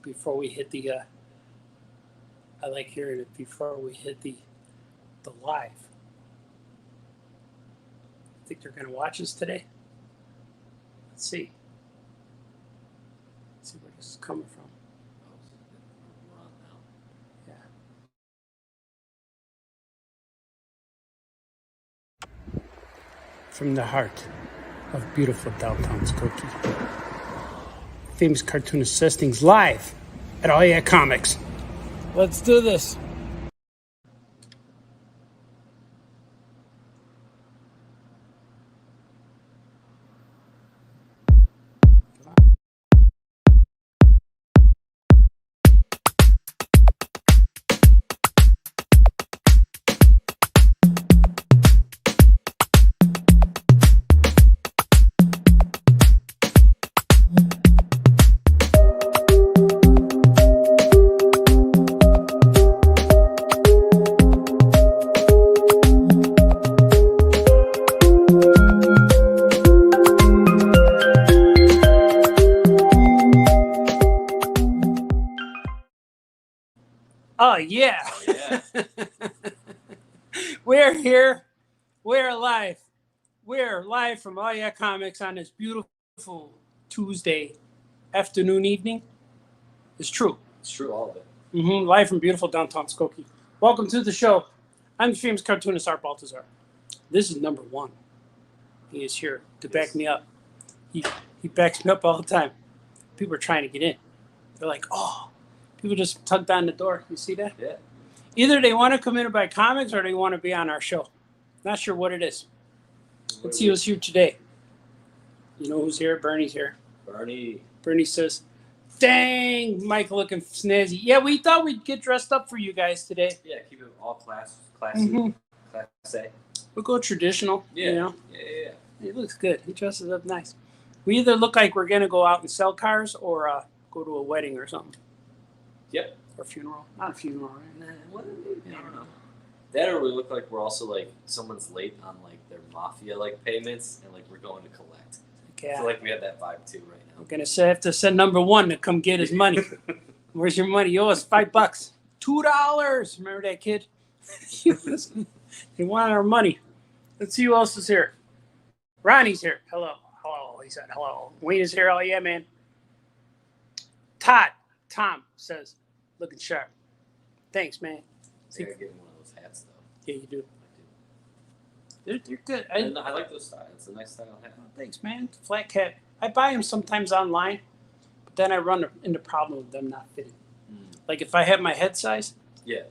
before we hit the. I like hearing it before we hit the live. Think they're going to watch us today? Let's see. Let's see where this is coming from. Yeah. From the heart of beautiful downtown Skokie. Famous cartoonist says things live at Ayc Comics. Let's do this. Oh, yeah. Oh, yeah. We're here. We're live. We're live from Ayc Comics on this beautiful Tuesday afternoon, evening. It's true. It's true, all of it. Live from beautiful downtown Skokie. Welcome to the show. I'm the famous cartoonist Art Baltazar. This is number one. He is here to back me up. He backs me up all the time. People are trying to get in. They're like, oh. People just tugged on the door. You see that? Yeah. Either they want to come in and buy comics or they want to be on our show. Not sure what it is. Let's see who's here today. You know who's here? Bernie's here. Bernie says, dang, Mike looking snazzy. Yeah, we thought we'd get dressed up for you guys today. Yeah, keep it all classy. Class A. We'll go traditional. Yeah. You know? Yeah. He looks good. He dresses up nice. We either look like we're going to go out and sell cars or go to a wedding or something. Yep. Or funeral. Not a funeral, right? What? I don't know. That or we look like we're also like someone's late on like their mafia like payments and like we're going to collect. Yeah. I feel like we have that vibe too right now. I'm going to have to send number one to come get his money. Where's your money? You owe us $5. $2. Remember that kid? He wanted our money. Let's see who else is here. Ronnie's here. Hello. He said hello. Wayne is here. Oh, yeah, man. Tom says, looking sharp. Thanks, man. See, I gotta get him one of those hats, though. Yeah, you do. They're good. I like those styles. It's a nice style hat. Oh, thanks, man. Flat cap. I buy them sometimes online, but then I run into problem with them not fitting. Like if I have my head size,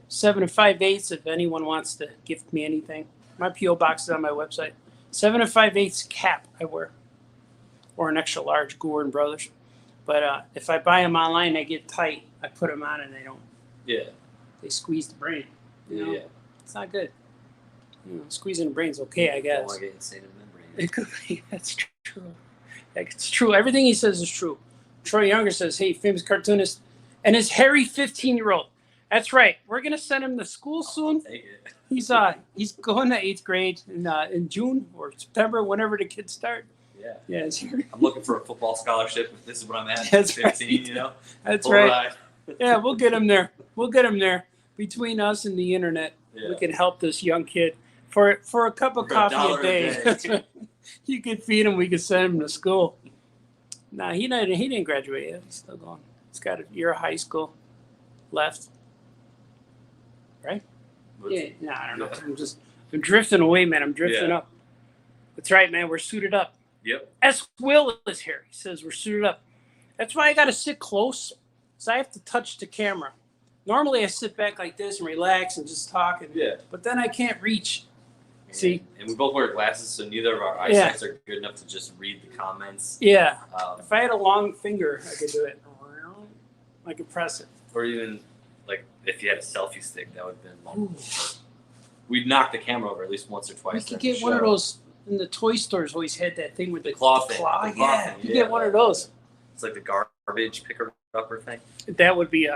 7 5/8. If anyone wants to gift me anything, my PO box is on my website. 7 5/8 cap I wear, or an extra large Gore and Brothers. But if I buy them online, they get tight. I put them on and they don't. Yeah. They squeeze the brain. You know? Yeah. It's not good. You know, squeezing the brain's okay, I guess. Don't want to get insane in membrane. It could be. That's true. It's true. Everything he says is true. Troy Younger says, hey, famous cartoonist, and his hairy 15-year-old. That's right. We're going to send him to school soon. Take it. He's going to 8th grade in June or September, whenever the kids start. Yeah, I'm looking for a football scholarship. This is what I'm at. That's 15, right. You know? That's right. Yeah, we'll get him there. Between us and the internet, we can help this young kid for a cup of coffee a day. That's right. You could feed him. We could send him to school. Nah, he didn't graduate yet. He's still going. He's got a year of high school left. Right? Yeah. Nah, I don't know. I'm drifting away, man. I'm drifting up. That's right, man. We're suited up. Yep. S. Will is here. He says we're suited up. That's why I got to sit close, so I have to touch the camera. Normally I sit back like this and relax and just talk, but then I can't reach. See? And we both wear glasses, so neither of our eyesights are good enough to just read the comments. Yeah. If I had a long finger, I could do it. I could press it. Or even, like, if you had a selfie stick, that would have been long. We'd knock the camera over at least once or twice. We could get one of those. In the toy stores, always had that thing with the claw. Yeah, you get one of those. It's like the garbage picker upper thing. That would be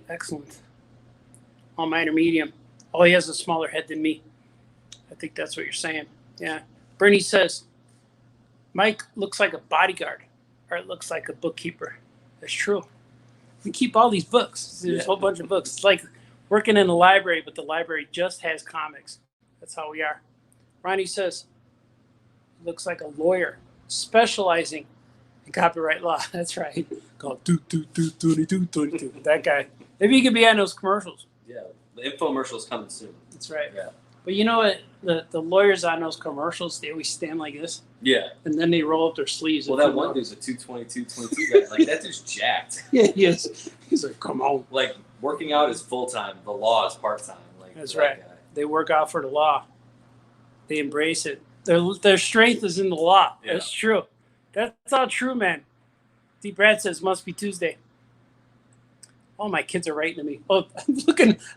excellent. On minor medium. Oh, he has a smaller head than me. I think that's what you're saying. Yeah. Bernie says, Mike looks like a bodyguard, or it looks like a bookkeeper. That's true. we keep all these books. There's a whole bunch of books. It's like working in a library, but the library just has comics. That's how we are. Ronnie says, looks like a lawyer specializing in copyright law. That's right. Called 22. That guy. Maybe he could be on those commercials. Yeah, the infomercial's coming soon. That's right. Yeah. But you know what? The lawyers on those commercials, they always stand like this. Yeah. And then they roll up their sleeves. Well, that one dude's a 222 guy. Like, that dude's jacked. Yeah, he is. He's like, come on. Like, working out is full-time. The law is part-time. Like, That's that right. guy. They work out for the law. They embrace it. Their strength is in the law. Yeah. That's true. That's all true, man. D. Brad says, must be Tuesday. All my kids are writing to me. Oh,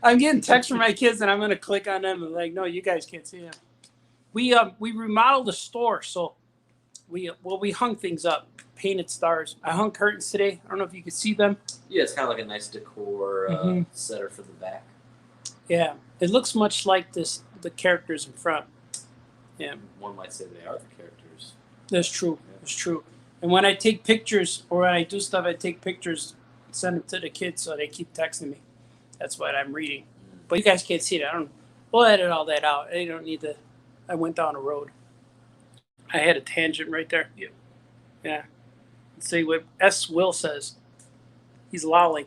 I'm getting texts from my kids, and I'm going to click on them and like, no, you guys can't see them. We remodeled the store, so we hung things up, painted stars. I hung curtains today. I don't know if you could see them. Yeah, it's kind of like a nice decor setter for the back. Yeah, it looks much like the characters in front. Yeah, one might say they are the characters. That's true. Yeah. That's true. And when I take pictures or when I do stuff, I take pictures, send them to the kids, so they keep texting me. That's what I'm reading. But you guys can't see that. We'll edit all that out. I don't need to. I went down a road. I had a tangent right there. Yep. Yeah. Let's see what S. Will says. He's lolling.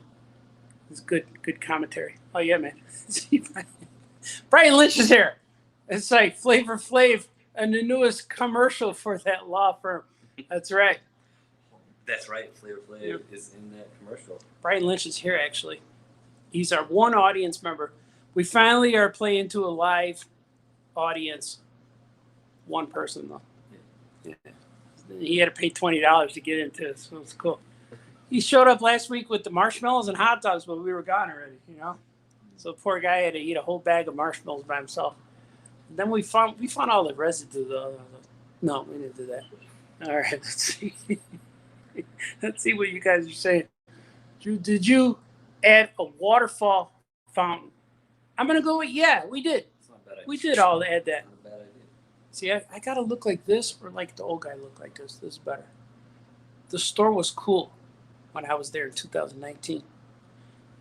It's good commentary. Oh yeah, man. Brian Lynch is here. It's like Flavor Flav and the newest commercial for that law firm. That's right. That's right. Flavor Flav is in that commercial. Brian Lynch is here, actually. He's our one audience member. We finally are playing to a live audience. One person, though. Yeah. He had to pay $20 to get into it, so it's cool. He showed up last week with the marshmallows and hot dogs, but we were gone already, you know? So the poor guy had to eat a whole bag of marshmallows by himself. And then we found all the residue, though. No, we didn't do that. All right, let's see. Let's see what you guys are saying. Drew, did you add a waterfall fountain? I'm going to go with, yeah, we did. We did all add that. Not a bad idea. See, I got to look like this or like the old guy look like this. This is better. The store was cool when I was there in 2019.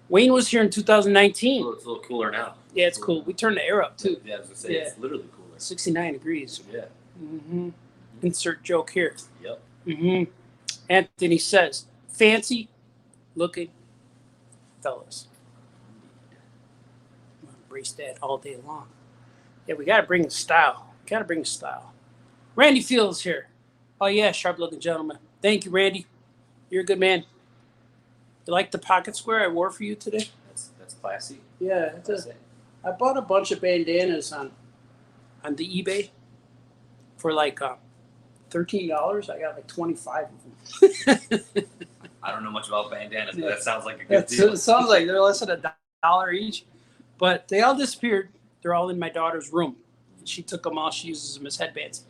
Wayne was here in 2019. It's a little cooler now. Yeah, it's cool. We turned the air up, too. Yeah, I was going to say, it's literally cooler. 69 degrees. Yeah. Mm-hmm. Insert joke here. Yep. Mm-hmm. Anthony says, fancy looking fellas. I'm going to embrace that all day long. Yeah, we got to bring the style. Randy Fields here. Oh, yeah, sharp looking gentleman. Thank you, Randy. You're a good man. You like the pocket square I wore for you today? That's classy. Yeah. I bought a bunch of bandanas on the eBay for like $13. I got like 25 of them. I don't know much about bandanas, but that sounds like a good deal. It sounds like they're less than $1 each. But they all disappeared. They're all in my daughter's room. She took them all. She uses them as headbands.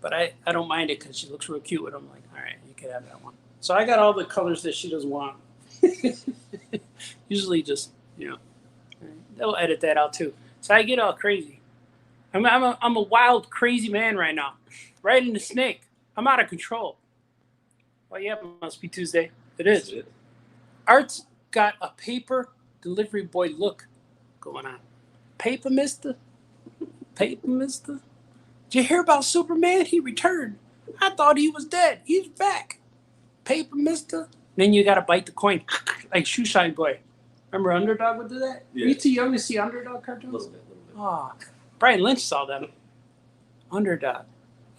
But I don't mind it because she looks real cute with them. Like, all right, you can have that one. So I got all the colors that she doesn't want. Usually just, they'll edit that out too. So I get all crazy. I'm a wild, crazy man right now. Right in the snake. I'm out of control. Well, yeah, it must be Tuesday. It is. Art's got a paper delivery boy look going on. Paper mister? Paper mister? Did you hear about Superman? He returned. I thought he was dead. He's back. Paper mister? Then you got to bite the coin. Like Shoe Shine Boy. Remember Underdog would do that? Yeah. You too young to see Underdog cartoons? A little bit. Oh, Brian Lynch saw them. Underdog.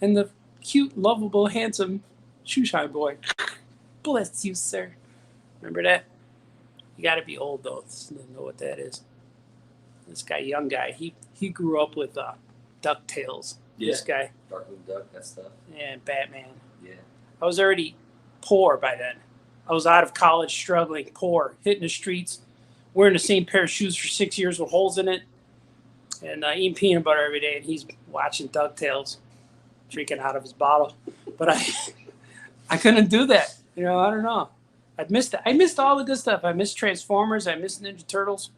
And the cute, lovable, handsome Shoe Shine Boy. Bless you, sir. Remember that? You got to be old, though, to know what that is. This guy, young guy, he grew up with DuckTales. Yeah. This guy. Darkwing Duck, that stuff. And Batman. Yeah. I was already poor by then. I was out of college, struggling, poor, hitting the streets, wearing the same pair of shoes for 6 years with holes in it, and eating peanut butter every day. And he's watching DuckTales, drinking out of his bottle. But I couldn't do that. I don't know. I missed all the good stuff. I missed Transformers. I missed Ninja Turtles.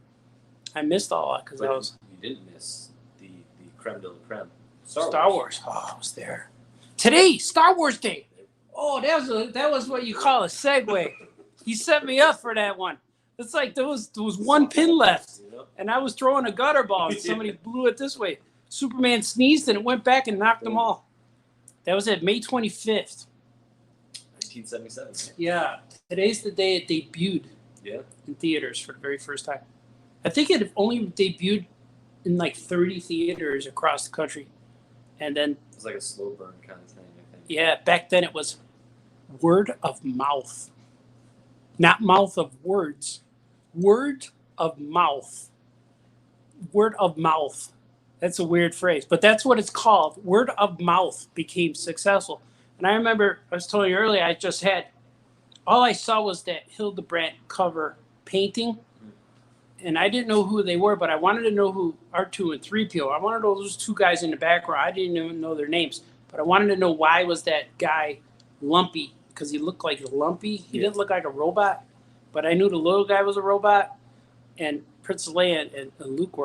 I missed all that because I was. You didn't miss the creme de la creme. Star Wars. Oh, I was there. Today, Star Wars Day. Oh, that was what you call a segue. He set me up for that one. It's like there was one pin left, and I was throwing a gutter ball, and somebody blew it this way. Superman sneezed, and it went back and knocked them all. That was at May 25th. 1977. Yeah. Today's the day it debuted in theaters for the very first time. I think it only debuted in like 30 theaters across the country. And then it was like a slow burn kind of thing, I think. Yeah, back then it was word of mouth. Not mouth of words. Word of mouth. Word of mouth. That's a weird phrase, but that's what it's called. Word of mouth became successful. And I remember, I was telling you earlier, I just had, all I saw was that Hildebrandt cover painting. And I didn't know who they were, but I wanted to know who R2 and 3PO. I wanted to know those two guys in the background. I didn't even know their names, but I wanted to know why was that guy lumpy, because he looked like lumpy. He didn't look like a robot, but I knew the little guy was a robot. And Princess Leia and Luke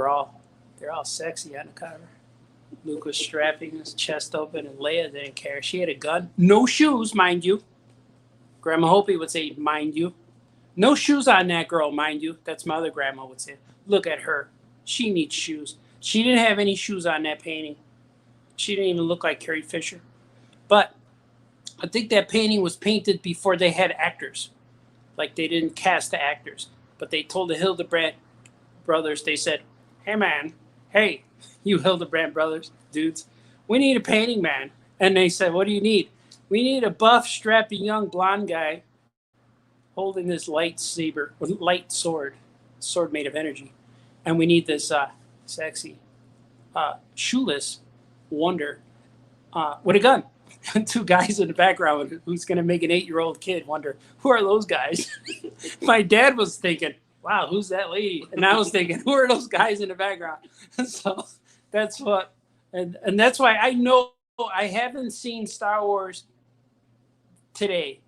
they're all sexy on the cover. Luke was strapping his chest open, and Leia didn't care. She had a gun. No shoes, mind you. Grandma Hopi would say, mind you. No shoes on that girl, mind you. That's my other grandma would say. Look at her. She needs shoes. She didn't have any shoes on that painting. She didn't even look like Carrie Fisher. But I think that painting was painted before they had actors. Like they didn't cast the actors. But they told the Hildebrandt brothers, they said, hey man, hey, you Hildebrandt brothers, dudes, we need a painting man. And they said, what do you need? We need a buff, strappy, young blonde guy holding this light sword made of energy. And we need this sexy, shoeless wonder with a gun. Two guys in the background who's going to make an 8-year-old kid wonder, who are those guys? My dad was thinking, wow, who's that lady? And I was thinking, who are those guys in the background? So that's what, and that's why I know I haven't seen Star Wars today,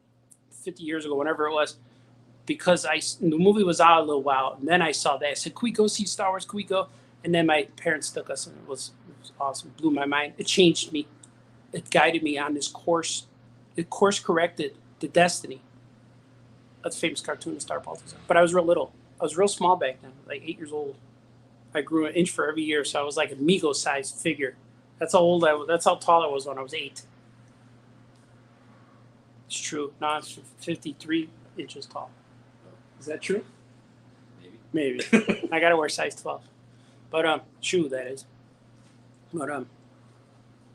50 years ago, whenever it was, because the movie was out a little while, and then I saw that. I said, can we go see Star Wars? Can we go? And then my parents took us, and it was awesome. It blew my mind. It changed me. It guided me on this course. It course corrected the destiny. That's a famous cartoon, Star Balthazar. But I was real little. I was real small back then, like 8 years old. I grew an inch for every year, so I was like a Mego-sized figure. That's how old I was. That's how tall I was when I was 8. It's true. Now I'm 53 inches tall. Is that true? Maybe. I gotta wear size 12. But shoe, that is. But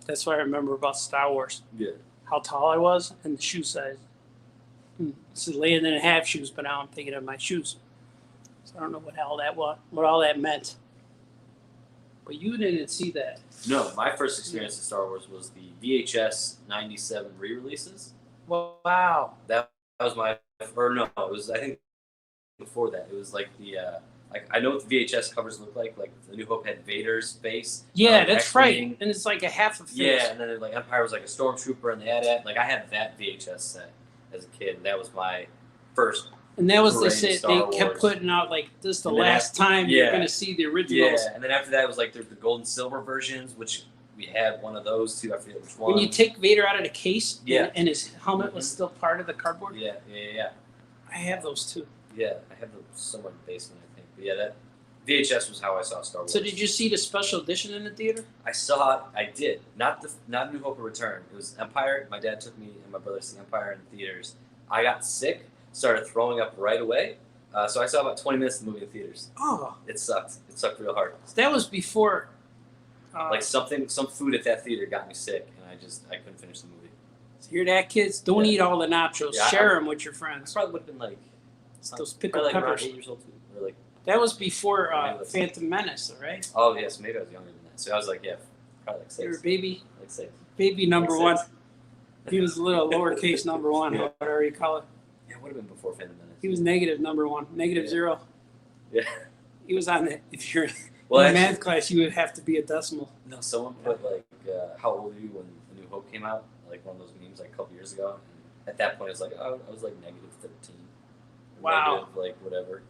that's what I remember about Star Wars. Yeah. How tall I was and the shoe size. So Leia didn't have shoes, but now I'm thinking of my shoes. So I don't know what all that meant. But you didn't see that. No, my first experience with Star Wars was the VHS 97 re-releases. Wow. That was my, or no, it was, I think before that. It was like the, like I know what the VHS covers look like The New Hope had Vader's face. Yeah, that's right. And it's like a half a face. Yeah, and then like Empire was like a stormtrooper, and they had it. Like I had that VHS set as a kid, and that was my first. And that was they kept putting out like this is the last time you're going to see the originals. Yeah, and then after that it was like there's the gold and silver versions, which we had one of those too. I forget which one. When you take Vader out of the case, and his helmet was still part of the cardboard. Yeah. I have those too. Yeah, I have them somewhere in the basement, I think. But yeah, that VHS was how I saw Star Wars. So did you see the special edition in the theater? I did. Not New Hope or Return. It was Empire. My dad took me and my brother to see Empire in theaters. I got sick, started throwing up right away. So I saw about 20 minutes of the movie in theaters. Oh. It sucked. It sucked real hard. So that was before. Like some food at that theater got me sick, and I couldn't finish the movie. So hear that, kids? Don't eat all the nachos. Share them with your friends. I probably would have been like those pickled peppers. 8 years old too. Or like, that was before Phantom Menace, right? Oh yeah, so maybe I was younger than that. So I was like, probably like 6. You were a baby. Like 6. Baby number like 6. 1. He was a little lowercase number 1, whatever you call it. Yeah, it would have been before Phantom Menace. He was negative number 1, negative 0. Yeah. He was on the. If you're in math class, you would have to be a decimal. No, someone put like, how old were you when The New Hope came out? Like one of those memes like a couple years ago. And at that point, it was like, I was like negative 13. Wow. Negative, like whatever.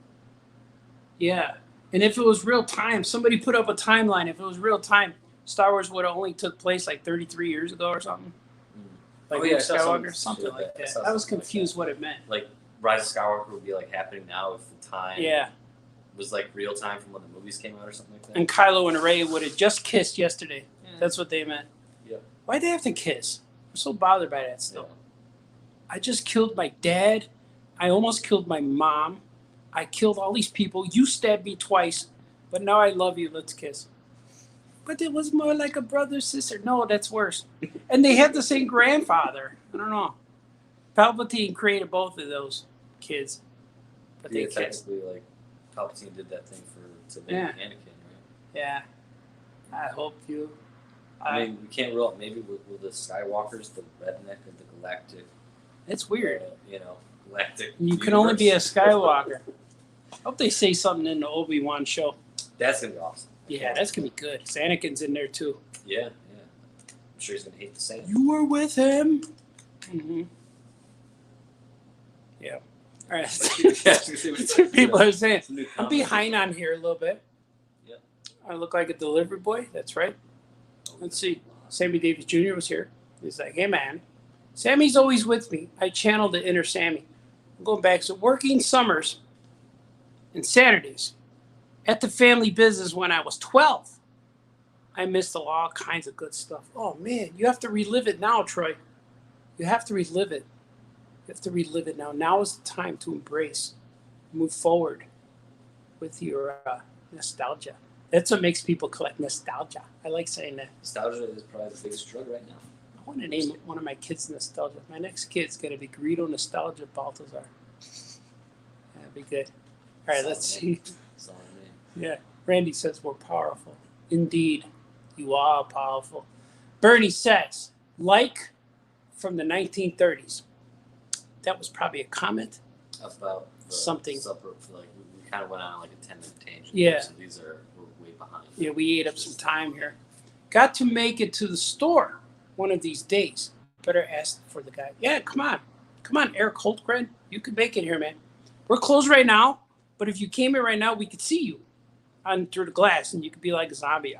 Yeah. And if it was real time, somebody put up a timeline. If it was real time, Star Wars would have only took place like 33 years ago or something. Like Luke Skywalker, something like that. I was confused what it meant. Like Rise of Skywalker would be like happening now if the time was like real time from when the movies came out or something like that. And Kylo and Rey would have just kissed yesterday. Yeah. That's what they meant. Yep. Why'd they have to kiss? I'm so bothered by that still. Yeah. I just killed my dad. I almost killed my mom. I killed all these people. You stabbed me twice, but now I love you. Let's kiss. But it was more like a brother sister. No, that's worse. And they had the same grandfather. I don't know. Palpatine created both of those kids, but they kissed. Technically, like Palpatine did that thing to make Anakin, right? Yeah. I hope you. I mean, we can't rule out. Maybe will the Skywalkers, the redneck of the galactic. It's weird. Galactic. You can only be a Skywalker. I hope they say something in the Obi-Wan show. That's gonna be awesome. Yeah, that's gonna be good. 'Cause Anakin's in there too. Yeah. I'm sure he's gonna hate the same. You were with him. Mm-hmm. Yeah. All right. People are saying I'm behind on here a little bit. Yeah. I look like a delivery boy. That's right. Let's see. Sammy Davis Jr. was here. He's like, hey man, Sammy's always with me. I channeled the inner Sammy. I'm going back to working summers and Saturdays at the family business when I was 12. I missed all kinds of good stuff. Oh man, you have to relive it now, Troy. You have to relive it. You have to relive it now. Now is the time to embrace, move forward with your nostalgia. That's what makes people collect nostalgia. I like saying that. Nostalgia is probably the biggest drug right now. I want to name one of my kids Nostalgia. My next kid's going to be Greedo Nostalgia Baltazar. That'd be good. All right, let's see. Yeah, Randy says we're powerful. Indeed, you are powerful. Bernie says, like from the 1930s. That was probably a comment about something. Like we kind of went on like a 10-minute tangent. Yeah. So we're way behind. Yeah, we ate up some time here. Got to make it to the store one of these days. Better ask for the guy. Yeah, come on, Eric Holtgren. You could make it here, man. We're closed right now, but if you came here right now, we could see you on through the glass, and you could be like a zombie.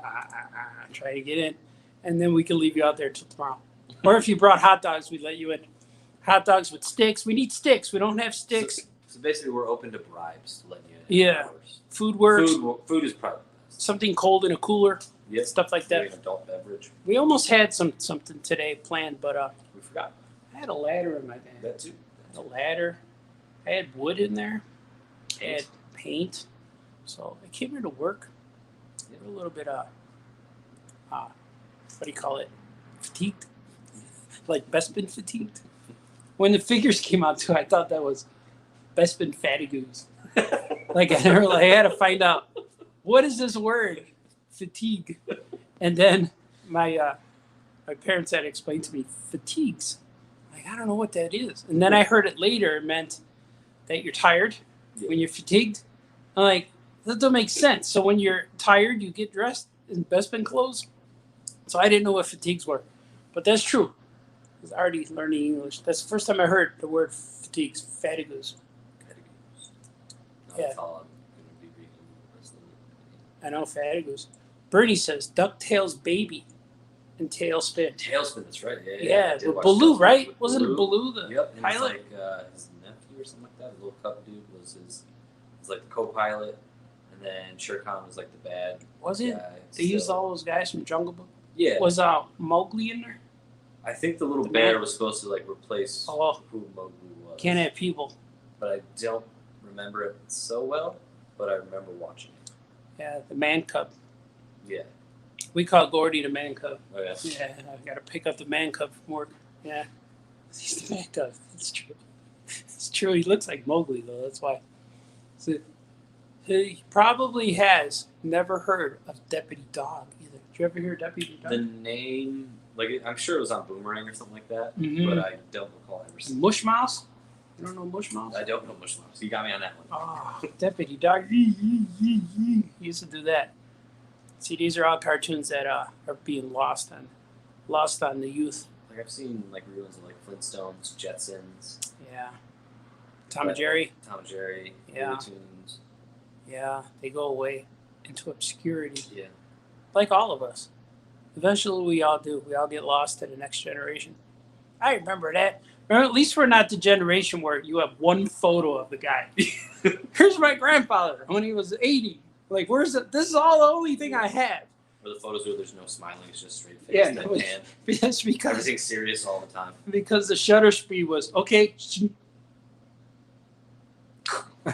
Try to get in, and then we could leave you out there till tomorrow. Or if you brought hot dogs, we'd let you in. Hot dogs with sticks. We need sticks. We don't have sticks. So basically, we're open to bribes to let you in. Yeah. Food works. Food is probably the best. Something cold in a cooler. Yep. Stuff like that. An adult beverage. We almost had something today planned, but we forgot. I had a ladder in my bag. That too. A ladder. I had wood in there. I had paint. So I came here to work. A little bit what do you call it? Fatigued. Like Bespin fatigued. When the figures came out too, I thought that was Bespin fatigues. Like I had to find out what is this word, fatigue, and then my parents had to explain to me fatigues. Like I don't know what that is, and then I heard it later. It meant that you're tired when you're fatigued. I'm like that doesn't make sense. So when you're tired, you get dressed in Bespin clothes. So I didn't know what fatigues were, but that's true. I was already learning English. That's the first time I heard the word fatigues, fatigues. Yeah. I know, fatigues. Bernie says, DuckTales Baby and Tailspin. Tailspin, that's right. Yeah, Baloo, right? Wasn't it Baloo the and pilot? It's like his nephew or something like that. The little cup dude was like the co-pilot, and then Shere Khan was like the bad Was it? guy. They used all those guys from Jungle Book? Yeah. Was Mowgli in there? I think the little bear was supposed to like replace who Mowgli was. Can't have people. But I don't remember it so well, but I remember watching it. Yeah, the man cub. Yeah. We call Gordy the man cub. Oh, yeah. Yeah, I've got to pick up the man cub from work. Yeah. He's the man cub. It's true. It's true. He looks like Mowgli, though. That's why. So, he probably has never heard of Deputy Dog either. Did you ever hear Deputy Dog? The name, like, I'm sure it was on Boomerang or something like that, but I don't recall ever seeing it. Mush Mouse? You don't know Mush Mouse? I don't know Mush Mouse. You got me on that one. Oh, Deputy Dog. He used to do that. See, these are all cartoons that are being lost on the youth. Like I've seen like reruns of like Flintstones, Jetsons. Yeah. Tom and Jerry. Tom and Jerry. Yeah. Looney Tunes. Yeah, they go away into obscurity. Yeah. Like all of us. Eventually we all do. We all get lost to the next generation. I remember that. Or at least we're not the generation where you have one photo of the guy. Here's my grandfather when he was 80. Like, where's it? This is all the only thing I have. Or the photos where there's no smiling, it's just straight face. Yeah, No, no, that's because everything's serious all the time. Because the shutter speed was okay.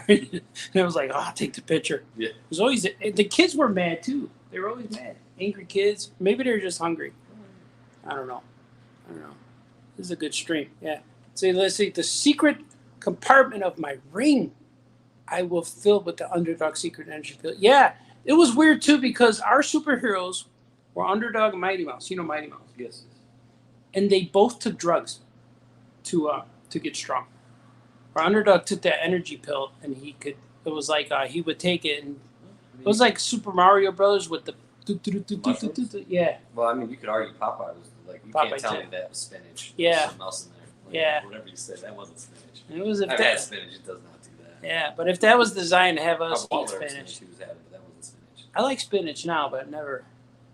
And it was like, oh, take the picture. Yeah. It was always the kids were mad too. They were always mad. Angry kids. Maybe they're just hungry. I don't know. This is a good stream. Yeah. See, let's see. The secret compartment of my ring, I will fill with the Underdog secret energy pill. Yeah. It was weird too because our superheroes were Underdog and Mighty Mouse. You know Mighty Mouse. Yes. And they both took drugs to get strong. Our Underdog took that energy pill, and it was like he would take it, and it was like Super Mario Brothers with the yeah. Well, I mean, you could argue Popeye was like, you Popeye can't tell too. me that was spinach. Yeah. There's something else in there. Like, Yeah. Whatever you said, that wasn't spinach. It was if I've that, had spinach, it does not do that. yeah, but if that was designed to have us I've eat spinach. spinach, He was having, but that wasn't spinach. I like spinach now, but never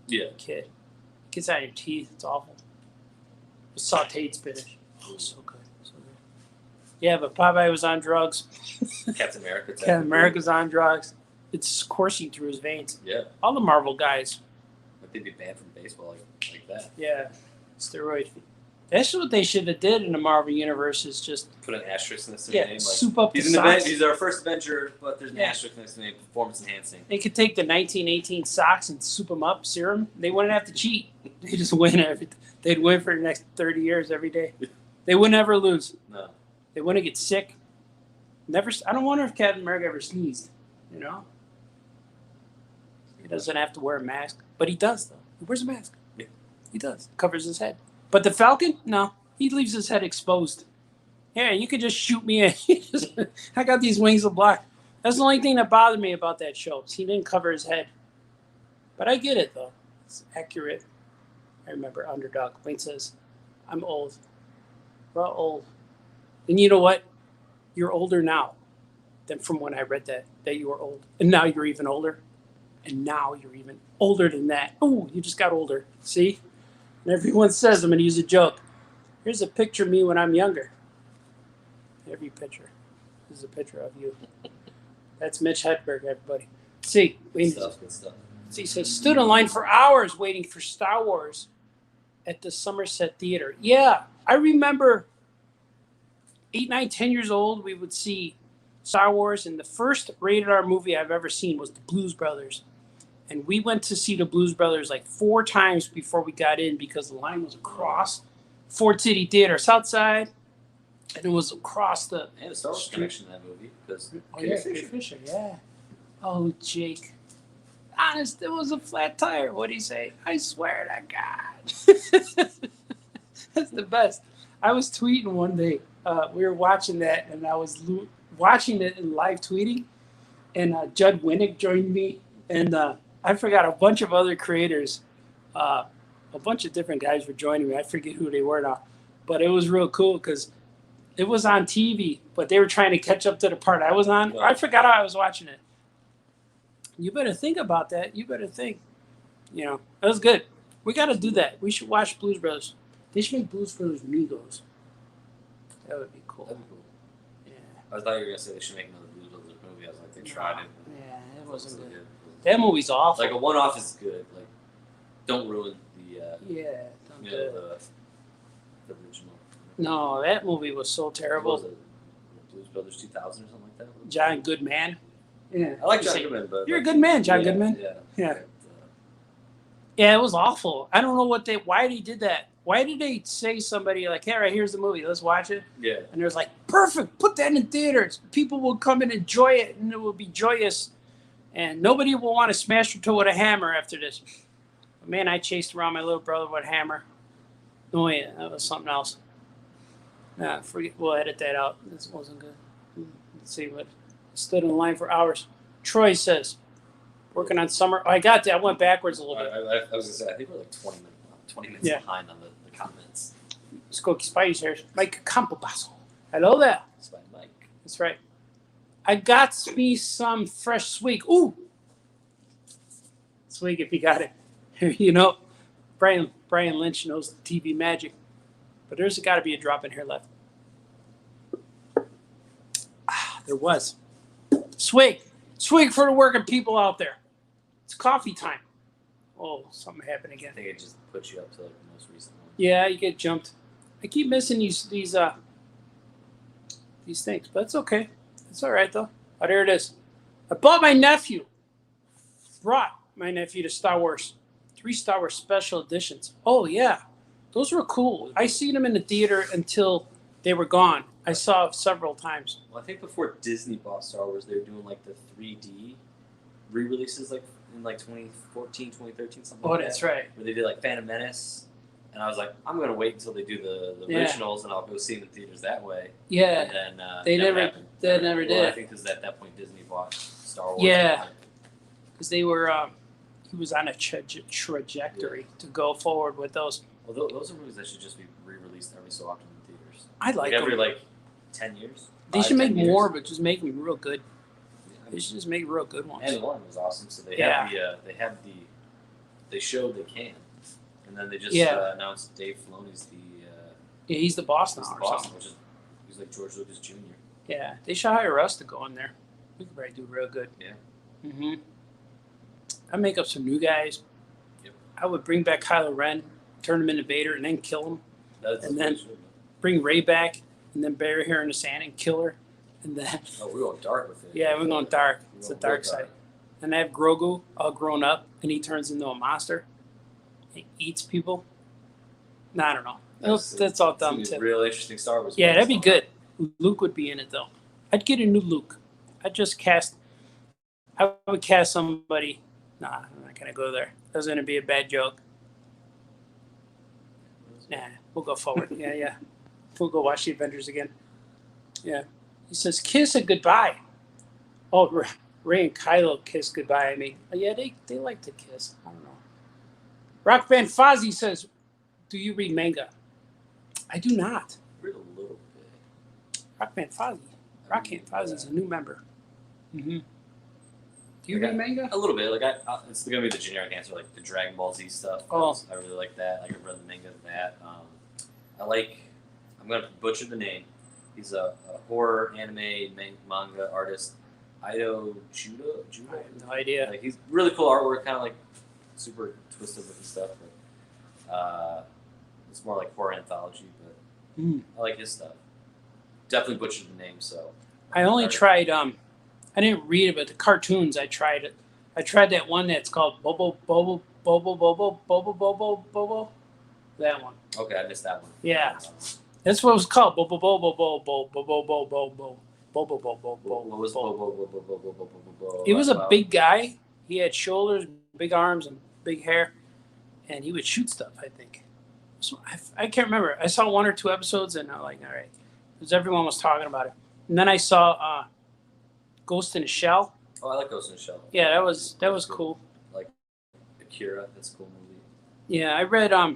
Yeah. a kid. It gets out of your teeth. It's awful. Sauteed spinach. Oh, so good. So good. Yeah, but Popeye was on drugs. Captain America. Captain America's on drugs. It's coursing through his veins. Yeah. All the Marvel guys. Like they'd be banned from baseball like that. Yeah. Steroid. That's what they should have did in the Marvel universe is just Put an asterisk next to the name. Like, soup up the he's socks. He's our first Avenger, but there's an Yeah. asterisk next to the name. Performance enhancing. They could take the 1918 socks and soup them up, serum. They wouldn't have to cheat. They just win they'd win for the next 30 years every day. They wouldn't ever lose. No. They wouldn't get sick. Never. I don't wonder if Captain America ever sneezed. You know. He doesn't have to wear a mask, but he does though. He wears a mask. Yeah. He does. Covers his head. But the Falcon, no. He leaves his head exposed. Yeah, you could just shoot me in. I got these wings of black. That's the only thing that bothered me about that show. Is he didn't cover his head. But I get it though. It's accurate. I remember Underdog. Wayne says, "I'm old." We're all old. And you know what? You're older now than from when I read that you were old. And now you're even older. And now you're even older than that. Oh, you just got older. See? And everyone says, I'm going to use a joke. Here's a picture of me when I'm younger. Every picture is a picture of you. That's Mitch Hedberg, everybody. See, Good stuff. see, he says, stood in line for hours waiting for Star Wars at the Somerset Theater. Yeah, I remember 8, 9, 10 years old, we would see Star Wars, and the first rated R movie I've ever seen was the Blues Brothers. And we went to see the Blues Brothers like 4 times before we got in because the line was across Ford City Theater, Southside, and it was across the And the Star Wars street. connection in that movie. Because Carrie Fisher, yeah. Oh, Jake. Honest, it was a flat tire. What'd he say? I swear to God. That's the best. I was tweeting one day. We were watching that, and I was watching it in live tweeting, and Judd Winnick joined me, and I forgot a bunch of other creators. A bunch of different guys were joining me. I forget who they were now, but it was real cool because it was on TV, but they were trying to catch up to the part I was on. Wow. I forgot how I was watching it. You better think about that. You better think. You know, that was good. We got to do that. We should watch Blues Brothers. They should make Blues Brothers Migos. That would be cool. That'd be cool. Yeah. I thought you were gonna say they should make another Blues Brothers movie. I was like, they tried it. Yeah, it wasn't Wasn't good. That movie's awful. Like a one-off is good. Like, don't ruin the yeah. Don't you do know, it. the original. No, that movie was so What was terrible. it? Blues Brothers 2000 or something like that. John Goodman. Yeah. I like You John say, Goodman, but You're a good man, John Goodman. Yeah. Yeah. But, Yeah, it was awful. I don't know why they did that. Why did they say somebody like, hey, right, here's the movie, let's watch it? yeah. And it was like, perfect, put that in theaters. People will come and enjoy it, and it will be joyous. And nobody will want to smash your toe with a hammer after this. But man, I chased around my little brother with a hammer. Oh, yeah, that was something else. Nah, forget. We'll edit that out. This wasn't good. Let's see what. Stood in line for hours. Troy says, working on summer. Oh, I got that. I went backwards a little bit. I was gonna say I think we're like 20 minutes Yeah. behind on the comments. Skokie Spidey's here. Mike Campobasso. Hello there. It's by Mike. That's right. I got me some fresh swig. Ooh. Swig if you got it. You know, Brian Lynch knows the TV magic. But there's got to be a drop in here left. there was. Swig for the working people out there. It's coffee time. Oh, something happened again. I think it just puts you up to like the most recent one. Yeah, you get jumped. I keep missing these things, but it's okay. It's all right though. Oh, there it is. I brought my nephew to Star Wars. 3 Star Wars special editions. Oh yeah, those were cool. I seen them in the theater until they were gone. I saw several times. Well, I think before Disney bought Star Wars, they were doing like the 3D re-releases, like in like 2014, 2013, something. Oh, that's right. Where they did like Phantom Menace, and I was like, I'm gonna wait until they do the originals, and I'll go see them in theaters that way. Yeah. And then they never happened. did. I think because at that point Disney bought Star Wars. Yeah. Because they were, he was on a trajectory to go forward with those. Well, those are movies that should just be re-released every so often in theaters. I like every them. 10 years. They 5, should make 10 years. more, but just make them real good. Yeah. They should just make real good ones. And one was awesome. So they they showed they can, and then they just announced Dave Filoni's Yeah, he's the boss now. he's the or boss, something. which is he's like George Lucas Jr. Yeah, they should hire us to go in there. We could probably do real good. Yeah. Mm-hmm. I'd make up some new guys. Yep. I would bring back Kylo Ren, turn him into Vader, and then kill him. And then bring Rey back, and then bury her in the sand and kill her. And then we're going dark with it. Yeah, we're going dark. It's the dark side. And I have Grogu all grown up, and he turns into a monster. He eats people. No, I don't know. That's all dumb too. Real interesting Star Wars. Yeah, that'd be good. Luke would be in it though. I'd get a new Luke. I would cast somebody. Nah, I'm not gonna go there. That's gonna be a bad joke. Nah, we'll go forward. Yeah. We'll go watch the Avengers again. Yeah. He says, "Kiss it goodbye." Oh, Rey and Kylo kiss goodbye. I mean, yeah, they like to kiss. I don't know. Rock Band Fozzie says, "Do you read manga?" I do not. Read a little bit. Rock Band Fozzie. Rock Band Fozzie's a new member. Mm-hmm. Do you read manga? A little bit. Like it's gonna be the generic answer, like the Dragon Ball Z stuff. Oh. I really like that. Like I've read the manga of that. I'm gonna butcher the name. He's a horror anime manga artist. Ido Judo? I have no idea. Like he's really cool artwork, kind of like super twisted looking stuff. But it's more like horror anthology. But I like his stuff. Definitely butchered the name. So I only tried. I didn't read it, but the cartoons I tried it. I tried that one that's called Bobo. That one. Okay, I missed that one. Yeah. That's what it was called. Bobo. What was He was a big guy. He had shoulders, big arms, and big hair, and he would shoot stuff. I think. So I can't remember. I saw 1 or 2 episodes, and I'm like, all right, because everyone was talking about it. And then I saw Ghost in the Shell. Oh, I like Ghost in the Shell. Yeah, that was cool. Like Akira, that's a cool movie. Yeah, I read. I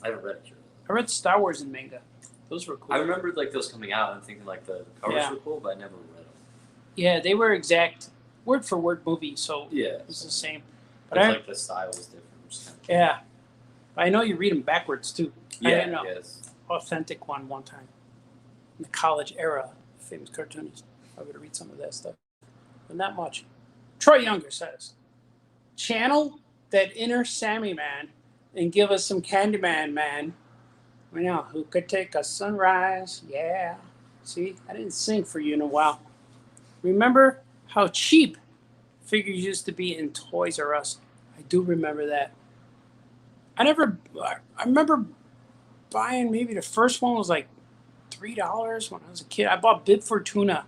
haven't read Akira. I read Star Wars and manga. Those were cool. I remember like those coming out and thinking like the covers were cool, but I never read them. Yeah, they were exact word for word movies, so yeah, it's the same. But like the style was different. Yeah, I know you read them backwards too. Yeah, I had an yes. authentic one time in the college era. Famous cartoonist. I would read some of that stuff, but not much. Troy Younger says, "Channel that inner Sammy man and give us some Candyman man. We know who could take a sunrise. Yeah. See, I didn't sing for you in a while. Remember how cheap figures used to be in Toys R Us? I do remember that. I remember buying, maybe the first one was like $3 when I was a kid. I bought Bib Fortuna.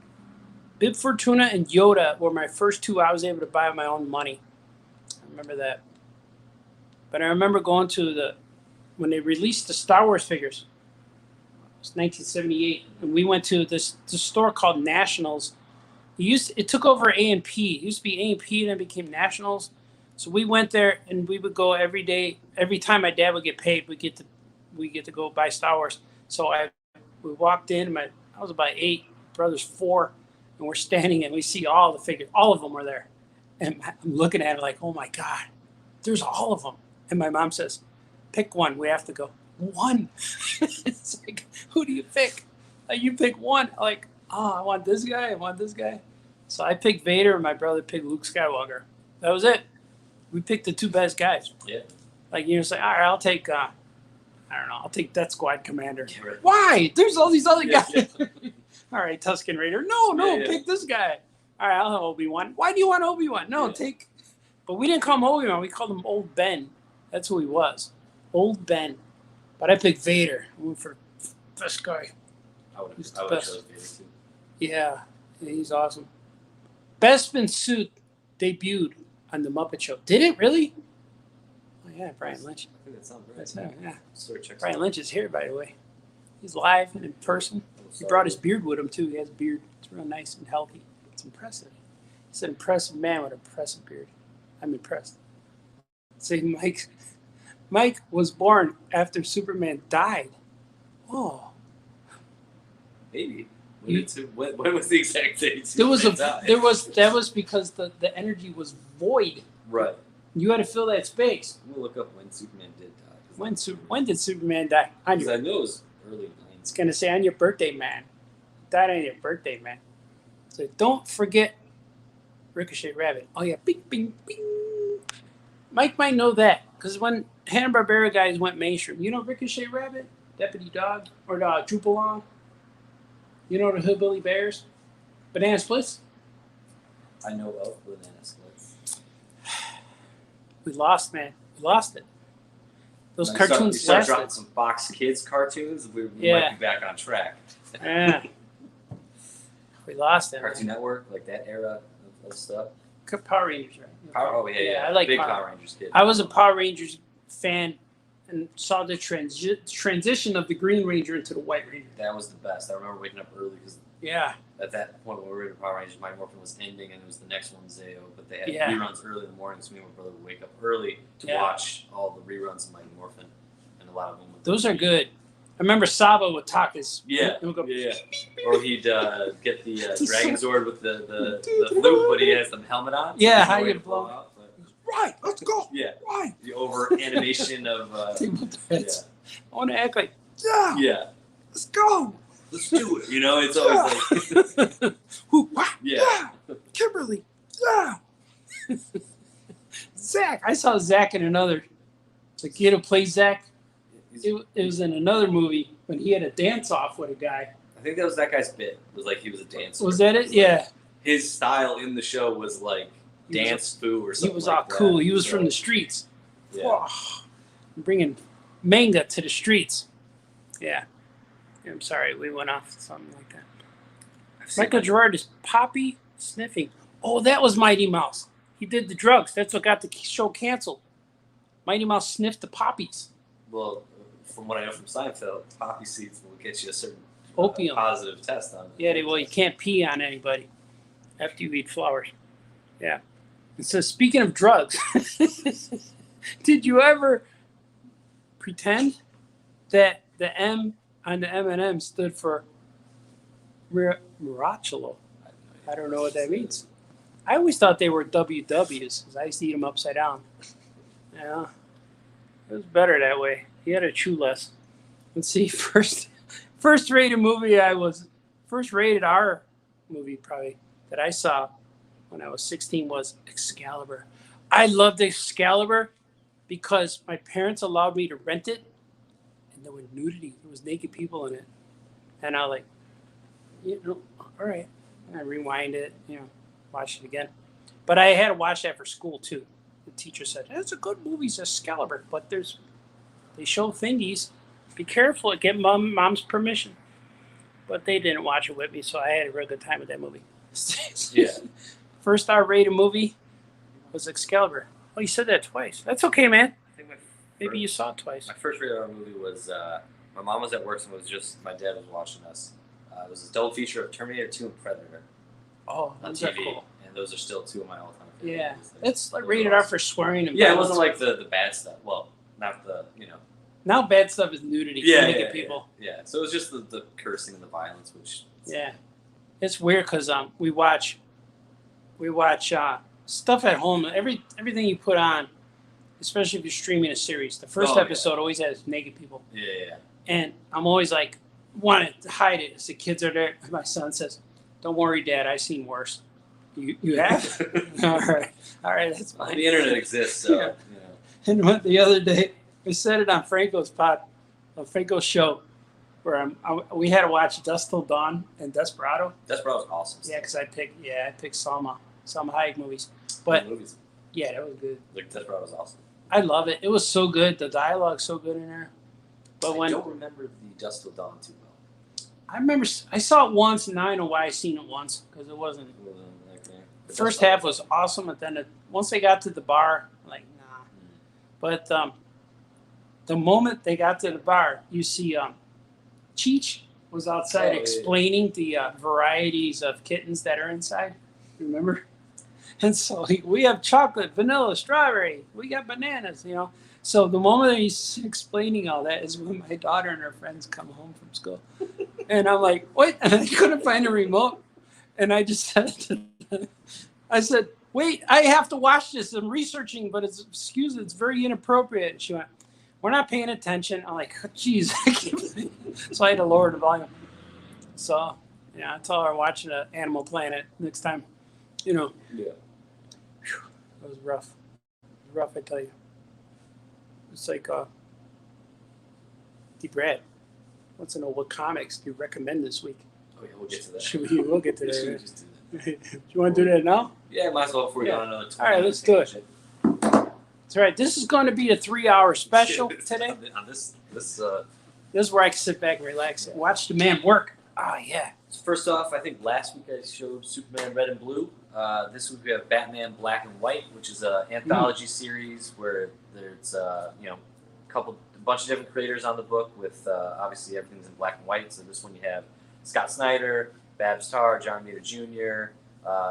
Bib Fortuna and Yoda were my first 2 I was able to buy with my own money. I remember that. But I remember going to when they released the Star Wars figures. It was 1978, and we went to this store called Nationals. It took over A&P. It used to be A&P, and then became Nationals. So we went there, and we would go every day. Every time my dad would get paid, we get to go buy Star Wars. So we walked in. I was about 8, brother's 4, and we're standing, and we see all the figures. All of them were there, and I'm looking at it like, oh my God, there's all of them. And my mom says, pick one. We have to go. One. It's like, who do you pick? You pick one. Like, Oh, I want this guy. I want this guy. So I picked Vader, and my brother picked Luke Skywalker. That was it. We picked the two best guys. Yeah. Like, you know, say, all right, I'll take, I don't know, I'll take Death Squad Commander. Yeah, right. Why? There's all these other guys. Yeah. All right, Tusken Raider. No, Yeah. pick this guy. All right, I'll have Obi-Wan. Why do you want Obi-Wan? No, take. But we didn't call him Obi-Wan. We called him Old Ben. That's who he was. Old Ben. But I picked Vader. I went for this guy. I would He's have the chosen best. Vader too. Yeah, he's awesome. Bespin suit debuted on the Muppet Show. Did it really? Oh yeah, Brian Lynch. I think that sounds right. That's yeah. Sort of checks Brian out. Lynch is here, by the way. He's live and in person. He brought his beard with him too. He has a beard. It's real nice and healthy. It's impressive. He's an impressive man with an impressive beard. I'm impressed. See, Mike was born after Superman died. Oh. Maybe. When was the exact date? That Superman died? was because the energy was void. Right. You had to fill that space. I'm gonna look up when Superman did die. When did Superman die? Because I know it was early 90s. It's gonna say on your birthday, man. Died on your birthday, man. So don't forget Ricochet Rabbit. Oh yeah, bing, bing, bing. Mike might know that because when Hanna-Barbera guys went mainstream, you know Ricochet Rabbit, Deputy Dog, or Droop Along. You know the Hillbilly Bears, Banana Splits. I know of Banana Splits. We lost, man. We lost it. Those You cartoons start lasted. dropping some Fox Kids cartoons. We Yeah. might be back on track. Yeah. We lost it. Cartoon Man. Network, like that era of stuff. Power Rangers, right? Oh yeah. I like Big Power. Power Rangers kid. I was a Power Rangers fan and saw the transition of the Green Ranger into the White Ranger. That was the best. I remember waking up early because Yeah. at that point when we were in Power Rangers, Mighty Morphin was ending and it was the next one, Zeo. But they had Yeah. reruns early in the morning, so me and my brother would wake up early to Yeah. watch all the reruns of Mighty Morphin, and a lot of them. Those are good. I remember Sabo would talk his. Yeah, He'll go, yeah. Or he'd get the Dragon Zord with the flute, but he has the helmet on. So Yeah, there's how no way you to blow. out, but- Right, let's go. Yeah, Right. the over animation of. Yeah. I want to act like, yeah, Yeah, let's go. let's do it. You know, it's always like. Who, wah, Yeah. Kimberly, yeah. Zach. I saw Zach in another. The kid who plays Zach. It was in another movie when he had a dance off with a guy. I think that was that guy's bit. It was like he was a dancer. Was that it? Yeah. His style in the show was like He was dance foo or something. He was like all cool. that. He was So, from the streets. Yeah. Oh, bringing manga to the streets. Yeah. I'm sorry, we went off something like that. I've seen Michael that. Gerard is poppy sniffing. Oh, that was Mighty Mouse. He did the drugs. That's what got the show canceled. Mighty Mouse sniffed the poppies. Well, from what I know from Seinfeld, poppy seeds will get you a certain Opium. positive test on it. Yeah, well, you can't pee on anybody after you eat flowers. Yeah. And so, speaking of drugs, did you ever pretend that the M on the M&M stood for Miracolo? I don't know what that means. I always thought they were WWs because I used to eat them upside down. Yeah, it was better that way. He had to chew less. Let's see, first rated movie first rated R movie probably that I saw when I was 16 was Excalibur. I loved Excalibur because my parents allowed me to rent it, and there was nudity. There was naked people in it, and I was like, all right. And I rewind it, watch it again. But I had to watch that for school too. The teacher said, "It's a good movie, it's Excalibur, but they show thingies. Be careful, get mom's permission." But they didn't watch it with me, so I had a real good time with that movie. Yeah. First R-rated movie was Excalibur. Oh, you said that twice. That's okay, man. I think Maybe you saw it twice. my first rated R movie was my mom was at work and was just my dad was watching us. It was a double feature of Terminator 2 and Predator Oh, on those are TV, cool. and those are still two of my all-time favorite Yeah, movies. it's like Those rated are R awesome. for swearing and Yeah, it violence. wasn't like the bad stuff. Well, not the Now bad stuff is nudity. Naked people. Yeah, so it was just the cursing and the violence, which Yeah, it's weird because we watch stuff at home. Everything you put on, especially if you're streaming a series, the first Oh, yeah. episode always has naked people, yeah. and I'm always like, wanted to hide it as the kids are there. My son says, "Don't worry, Dad. I've seen worse." You have? All right, that's fine. The internet exists, so Yeah. And the other day, we said it on Franco's show, where we had to watch Dusk Till Dawn and Desperado. Desperado's awesome. Yeah, because I picked Salma Hayek movies, but movies. Yeah, that was good. Like Desperado's awesome. I love it. It was so good. The dialogue's so good in there. But I don't remember the Dusk Till Dawn too well. I remember I saw it once, and now I know why I seen it once because it wasn't. The first half was awesome, and then once they got to the bar, like nah. But the moment they got to the bar, you see Cheech was outside explaining the varieties of kittens that are inside. Remember? And so we have chocolate, vanilla, strawberry. We got bananas, So the moment he's explaining all that is when my daughter and her friends come home from school. And I'm like, what? And I couldn't find a remote. And I just said to them, I said, wait, I have to watch this. I'm researching, but it's very inappropriate. And she went, we're not paying attention. I'm like, oh, geez. So I had to lower the volume. So, I tell her watching Animal Planet next time. Yeah. That was rough. It was rough, I tell you. It's like, Brad, wants to know what comics do you recommend this week? Oh, yeah, we'll get to that. We'll get to that. Should we just do that? Do you want to do that now? Yeah, might as well before we go on another 20 All right, let's do it. That's right. This is going to be a 3-hour special today. On this is where I can sit back and relax and watch the man work. Oh, yeah. So first off, I think last week I showed Superman Red and Blue. This week we have Batman Black and White, which is an anthology series where there's a bunch of different creators on the book with obviously everything's in black and white. So this one you have Scott Snyder, Babs Tarr, John Romita Jr.,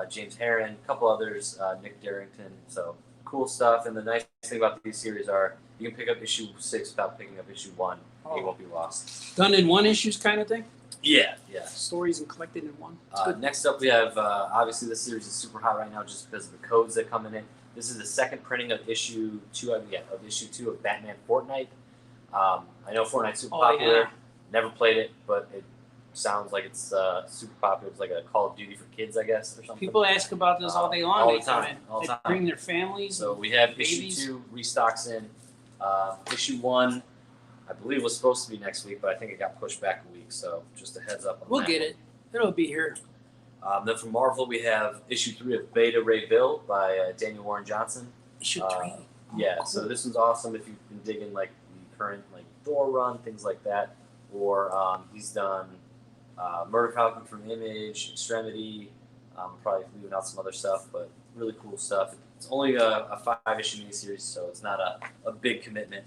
James Herron, a couple others, Nick Darrington. So cool stuff. And the nice thing about these series are you can pick up issue 6 without picking up issue 1. You won't be lost. Done in one issues kind of thing? Yeah. Stories and collected in one. Next up we have, obviously this series is super hot right now just because of the codes that come in it. This is the second printing of issue 2 of Batman Fortnite. I know Fortnite's super popular. Yeah. Never played it, but it sounds like it's super popular. It's like a Call of Duty for kids, I guess, or something. People ask about this all day long. All the time. They bring their families. So we have babies. issue 2 restocks in. Issue 1, I believe, was supposed to be next week, but I think it got pushed back a week. So just a heads up on We'll that. get it. It'll be here. Then from Marvel, we have issue 3 of Beta Ray Bill by Daniel Warren Johnson. Issue 3. Yeah, cool. So this one's awesome if you've been digging like the current like Thor run, things like that. Or he's done Murder Falcon from Image, Extremity. Probably leaving out some other stuff, but really cool stuff. It's only a 5-issue miniseries, so it's not a big commitment.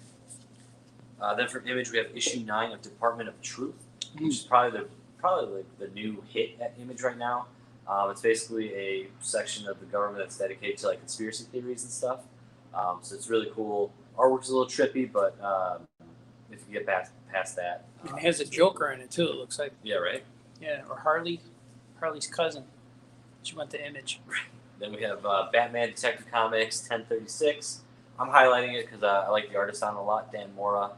Then from Image, we have issue 9 of Department of Truth, which is probably like the new hit at Image right now. It's basically a section of the government that's dedicated to like conspiracy theories and stuff. So it's really cool. Artwork's a little trippy, but if you get past that, It has a Joker in it too. It looks like. Yeah, right. Yeah, or Harley's cousin. She went to Image. Then we have Batman Detective Comics 1036. I'm highlighting it because I like the artist on it a lot, Dan Mora.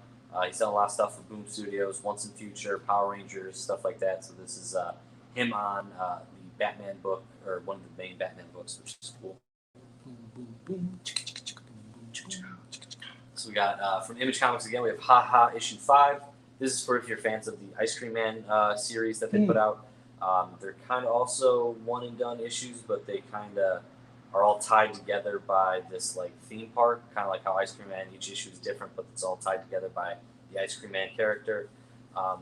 He's done a lot of stuff for Boom Studios, Once and Future, Power Rangers, stuff like that. So this is him on the Batman book, or one of the main Batman books, which is cool. So we got from Image Comics again, we have Ha Ha issue 5. This is for if you're fans of the Ice Cream Man series that they put out. They're kind of also one and done issues, but they kind of are all tied together by this like theme park, kind of like how Ice Cream Man, each issue is different, but it's all tied together by the Ice Cream Man character.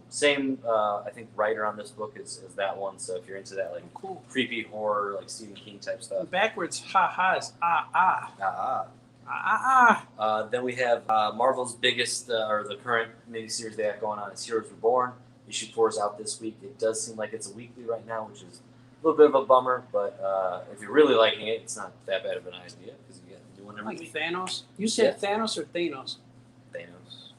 Same, I think, writer on this book is that one. So if you're into that like creepy horror, like Stephen King type stuff. Backwards, ha ha is ah ah. Ah ah ah. Then we have Marvel's biggest, or the current miniseries they have going on is Heroes Reborn. Issue 4 is out this week. It does seem like it's a weekly right now, which is a little bit of a bummer. But if you're really liking it, it's not that bad of an idea because you get to do one every week. Thanos. You said Thanos or Thanos? Thanos.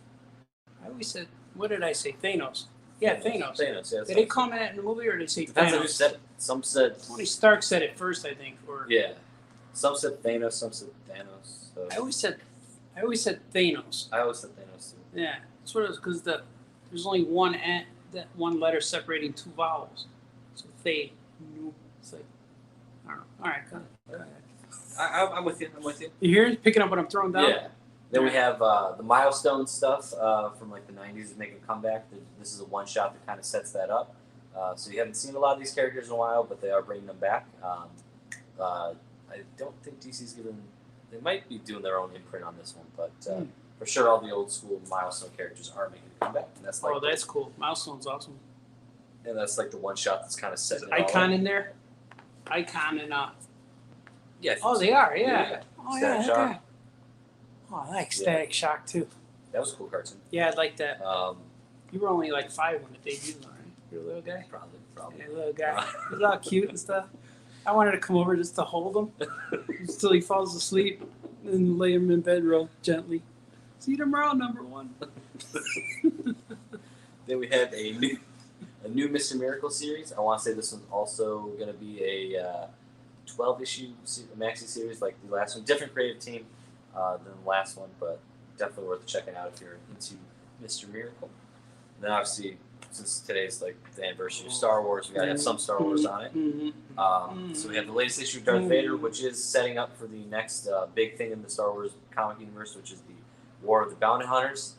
I always said. What did I say? Thanos. Yeah, Thanos. Thanos. Yeah, did they comment that in the movie, or did they say depends Thanos? on who said it. Some said Tony Stark said it first, I think. Or yeah. Some said Thanos. Some said Thanos. So. I always said Thanos. I always said Thanos too. Yeah, sort of because there's only one that one letter separating two vowels. So they, new. It's like, I don't know. All right, go ahead. I'm with you. I'm with you. You hear? Picking up what I'm throwing down? Yeah. Then we have the milestone stuff from like the 90s is making a comeback. This is a one-shot that kind of sets that up. So you haven't seen a lot of these characters in a while, but they are bringing them back. I don't think DC's given... They might be doing their own imprint on this one, but for sure all the old school milestone characters are making a comeback. And that's like that's cool. Milestone's awesome. And that's like the one-shot that's kind of setting it all Icon up. in there? Icon and... Yeah. Oh, they are, yeah. Oh, Static yeah. Shock. okay. Oh, I like Static Shock, too. That was a cool cartoon. Yeah, I like that. You were only like 5 when it debuted, right? You're a little guy? Probably. Yeah, little guy. He was all cute and stuff. I wanted to come over just to hold him until he falls asleep and lay him in bed real gently. See you tomorrow, number 1. Then we have a new Mr. Miracle series. I want to say this one's also going to be a 12-issue maxi series like the last one. Different creative team than the last one, but definitely worth checking out if you're into Mr. Miracle. And then obviously, since today's like the anniversary of Star Wars, we got to have some Star Wars on it. So we have the latest issue of Darth Vader, which is setting up for the next big thing in the Star Wars comic universe, which is the War of the Bounty Hunters.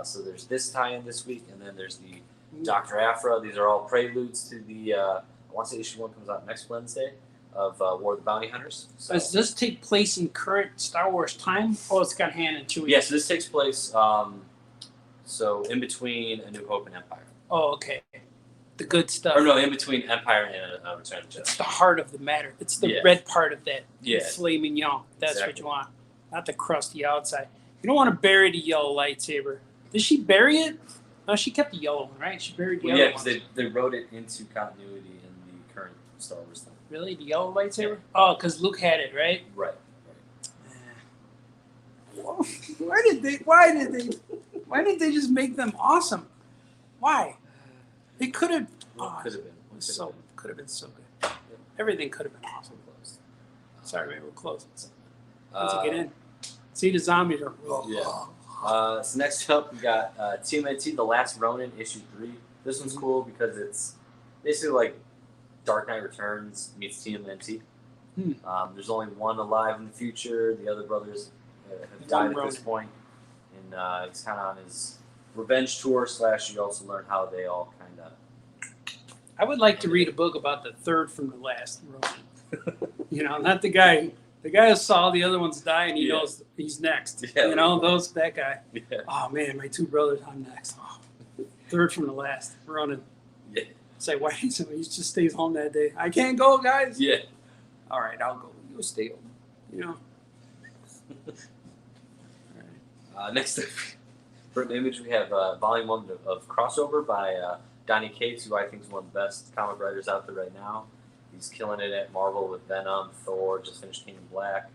So there's this tie-in this week, and then there's the Dr. Aphra. These are all preludes to the, I want to say issue 1 comes out next Wednesday, of War of the Bounty Hunters. So, does this take place in current Star Wars time? Oh, it's got Han and Chewie. yeah, so this takes place so in between A New Hope and Empire. Oh, okay. The good stuff. Or no, in between Empire and Return of the Jedi. It's the heart of the matter. It's the red part of that flaming young. That's what you want. Not the crusty outside. You don't want to bury the yellow lightsaber. Did she bury it? No, she kept the yellow one, right? She buried the other one. Yeah, because they wrote it into continuity in the current Star Wars thing. Really? The yellow lightsaber? Oh, because Luke had it, right? Right. Why did they just make them awesome? Why? They could have. Could have been. Could have been so good. Everything could have been awesome. Sorry, man, we're close. Let's get in. See the zombies are. So next up we got TMNT, The Last Ronin, issue 3. This one's cool because it's basically like Dark Knight Returns meets TMNT. There's only one alive in the future. The other brothers have died at this point, and he's kind of on his revenge tour. / you also learn how they all kind of. I would like to read a book about the third from the last Ronin. Not the guy. The guy who saw the other ones die and he knows he's next. Yeah, that guy. Yeah. Oh man, my 2 brothers, I'm next. Oh, third from the last Ronin. Yeah. Say, why he just stays home that day? I can't go, guys. Yeah. All right, I'll go. You stay home. All right. Next up, for an image, we have volume 1 of Crossover by Donny Cates, who I think is one of the best comic writers out there right now. He's killing it at Marvel with Venom, Thor, just finished King in Black.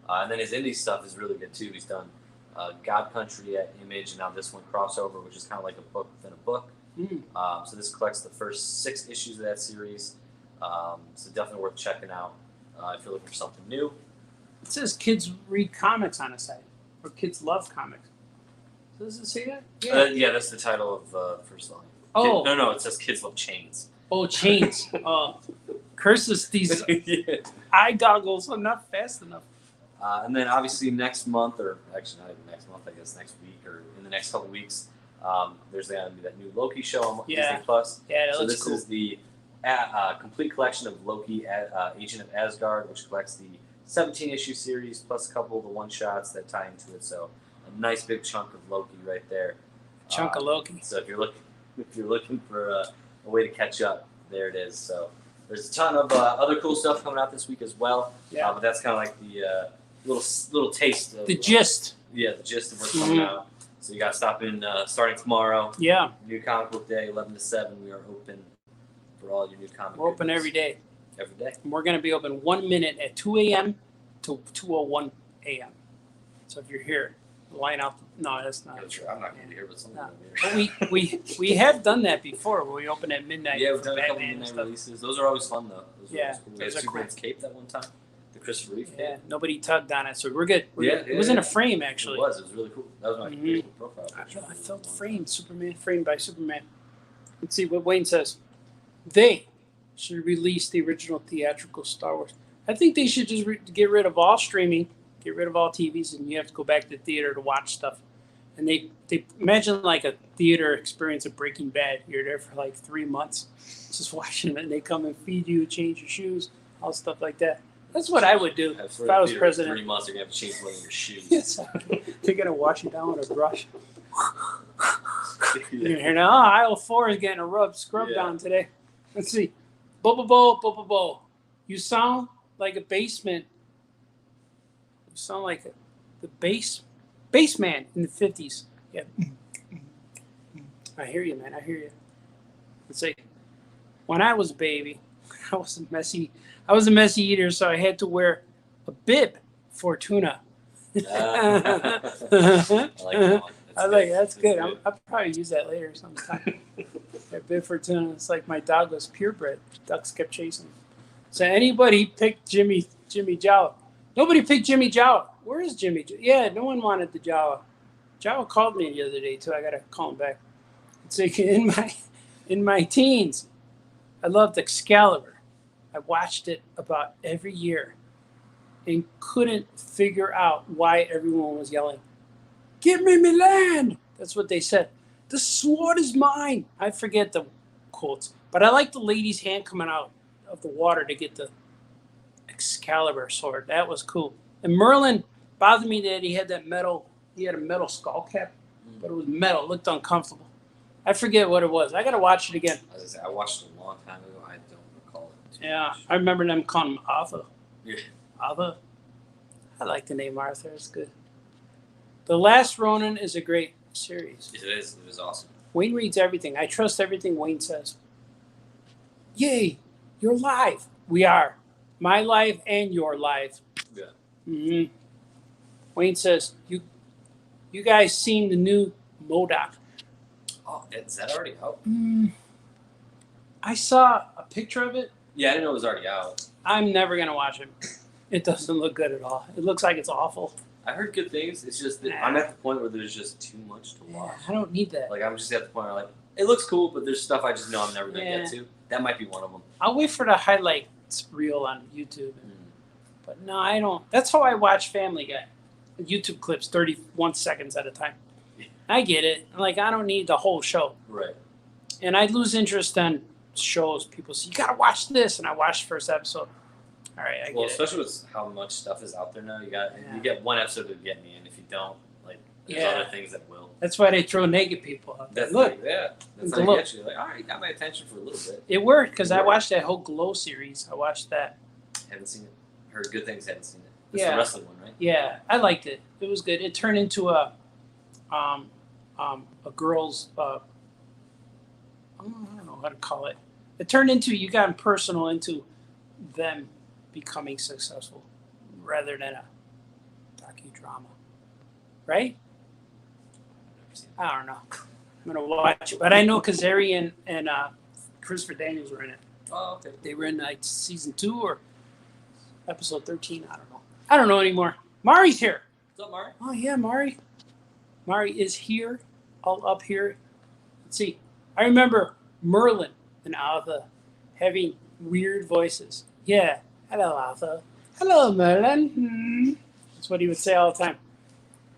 And then his indie stuff is really good too. He's done God Country at Image, and now this one, Crossover, which is kind of like a book within a book. So this collects the first 6 issues of that series. So definitely worth checking out if you're looking for something new. It says kids read comics on the site, or kids love comics. Does it say that? Yeah, that's the title of the first volume. Oh. No, it says kids love chains. Oh, chains. Curses, these eye goggles are not fast enough. And then obviously next month, or actually not even next month, I guess next week or in the next couple of weeks, there's going to be that new Loki show on Disney Plus. Yeah, that so looks cool. This is the complete collection of Loki, Agent of Asgard, which collects the 17-issue series plus a couple of the one-shots that tie into it. So a nice big chunk of Loki right there. Chunk of Loki. So if you're looking for a way to catch up, there it is. So there's a ton of other cool stuff coming out this week as well. Yeah. But that's kind of like the little taste of the gist. The gist of what's coming out. So you got to stop in starting tomorrow. Yeah. New Comic Book Day, 11 to 7. We are open for all your new comic. We're open every day. Every day. And we're going to be open 1 minute at 2 a.m. to 2:01 a.m. So if you're here, line out. No, that's not. Yeah, sure. I'm not going to be here, but someone will be here. But we have done that before, where we open at midnight. Yeah, we've done a couple midnight releases. Those are always fun, though. Those are cool. We had Superman's Cape that one time. The Christopher Reeve. Yeah, nobody tugged on it, so we're good. It was in a frame, actually. It was really cool. That was my Facebook profile picture. I felt framed, Superman, framed by Superman. Let's see what Wayne says. They should release the original theatrical Star Wars. I think they should just get rid of all streaming, get rid of all TVs, and you have to go back to the theater to watch stuff. And they imagine like a theater experience of Breaking Bad. You're there for like 3 months just watching it, and they come and feed you, change your shoes, all stuff like that. That's what I would do if I was president. 3 months, you're going to have to change one of your shoes. Yes. They're going to wash you down with a brush. You're going to hear now, aisle 4 is getting a scrub down today. Let's see. Bo. You sound like a basement. You sound like the bassman in the 50s. Yeah. I hear you, man. I hear you. Let's see. When I was a baby, I was a messy eater, so I had to wear a bib for tuna. I like that one. That's good. I'll probably use that later sometime. That bib for tuna. It's like my dog was purebred. Ducks kept chasing him. So anybody picked Jimmy Jawa? Nobody picked Jimmy Jawa. Where is Jimmy? Yeah, no one wanted the Jawa. Jawa called me the other day too. I gotta call him back. It's like in my teens, I loved Excalibur. I watched it about every year and couldn't figure out why everyone was yelling, "Give me my land!" That's what they said. The sword is mine. I forget the quotes, but I like the lady's hand coming out of the water to get the Excalibur sword. That was cool. And Merlin bothered me that he had a metal skull cap, but it was metal. It looked uncomfortable. I forget what it was. I got to watch it again. As I say, I watched it a long time ago. I don't recall it. Yeah, I remember them calling him Arthur. Yeah. Arthur. I like the name Arthur. It's good. The Last Ronin is a great series. It is. It was awesome. Wayne reads everything. I trust everything Wayne says. Yay, you're live. We are. My live and your live. Yeah. Mm-hmm. Wayne says, you guys seen the new MODOK. Oh, is that already out? I saw a picture of it. Yeah, I didn't know it was already out. I'm never going to watch it. It doesn't look good at all. It looks like it's awful. I heard good things. It's just that I'm at the point where there's just too much to watch. I don't need that. Like, I'm just at the point where, like, it looks cool, but there's stuff I just know I'm never going to get to. That might be one of them. I'll wait for the highlights reel on YouTube. But no, I don't. That's how I watch Family Guy. YouTube clips, 31 seconds at a time. I get it. Like, I don't need the whole show. Right. And I lose interest in shows. People say, you got to watch this. And I watched the first episode. All right, I get it. Especially with how much stuff is out there now. You get one episode to get me. And if you don't, like, there's other things that will. That's why they throw naked people out there. That's Look. That's how you get you. Like, all right, you got my attention for a little bit. It worked because I watched that whole Glow series. I watched that. Haven't seen it. Heard good things, haven't seen it. It's the wrestling one, right? Yeah, I liked it. It was good. It turned into a girl's I don't know how to call it. It turned into, you got personal into them becoming successful rather than a docudrama. Right? I don't know. I'm gonna watch it. But I know Kazarian and Christopher Daniels were in it. Oh, okay. They were in like season 2 or episode 13. I don't know. I don't know anymore. Mari's here. What's up, Mari? Oh, yeah, Mari. Mari is here, all up here. Let's see. I remember Merlin and Arthur having weird voices. Yeah. Hello, Arthur. Hello, Merlin. That's what he would say all the time.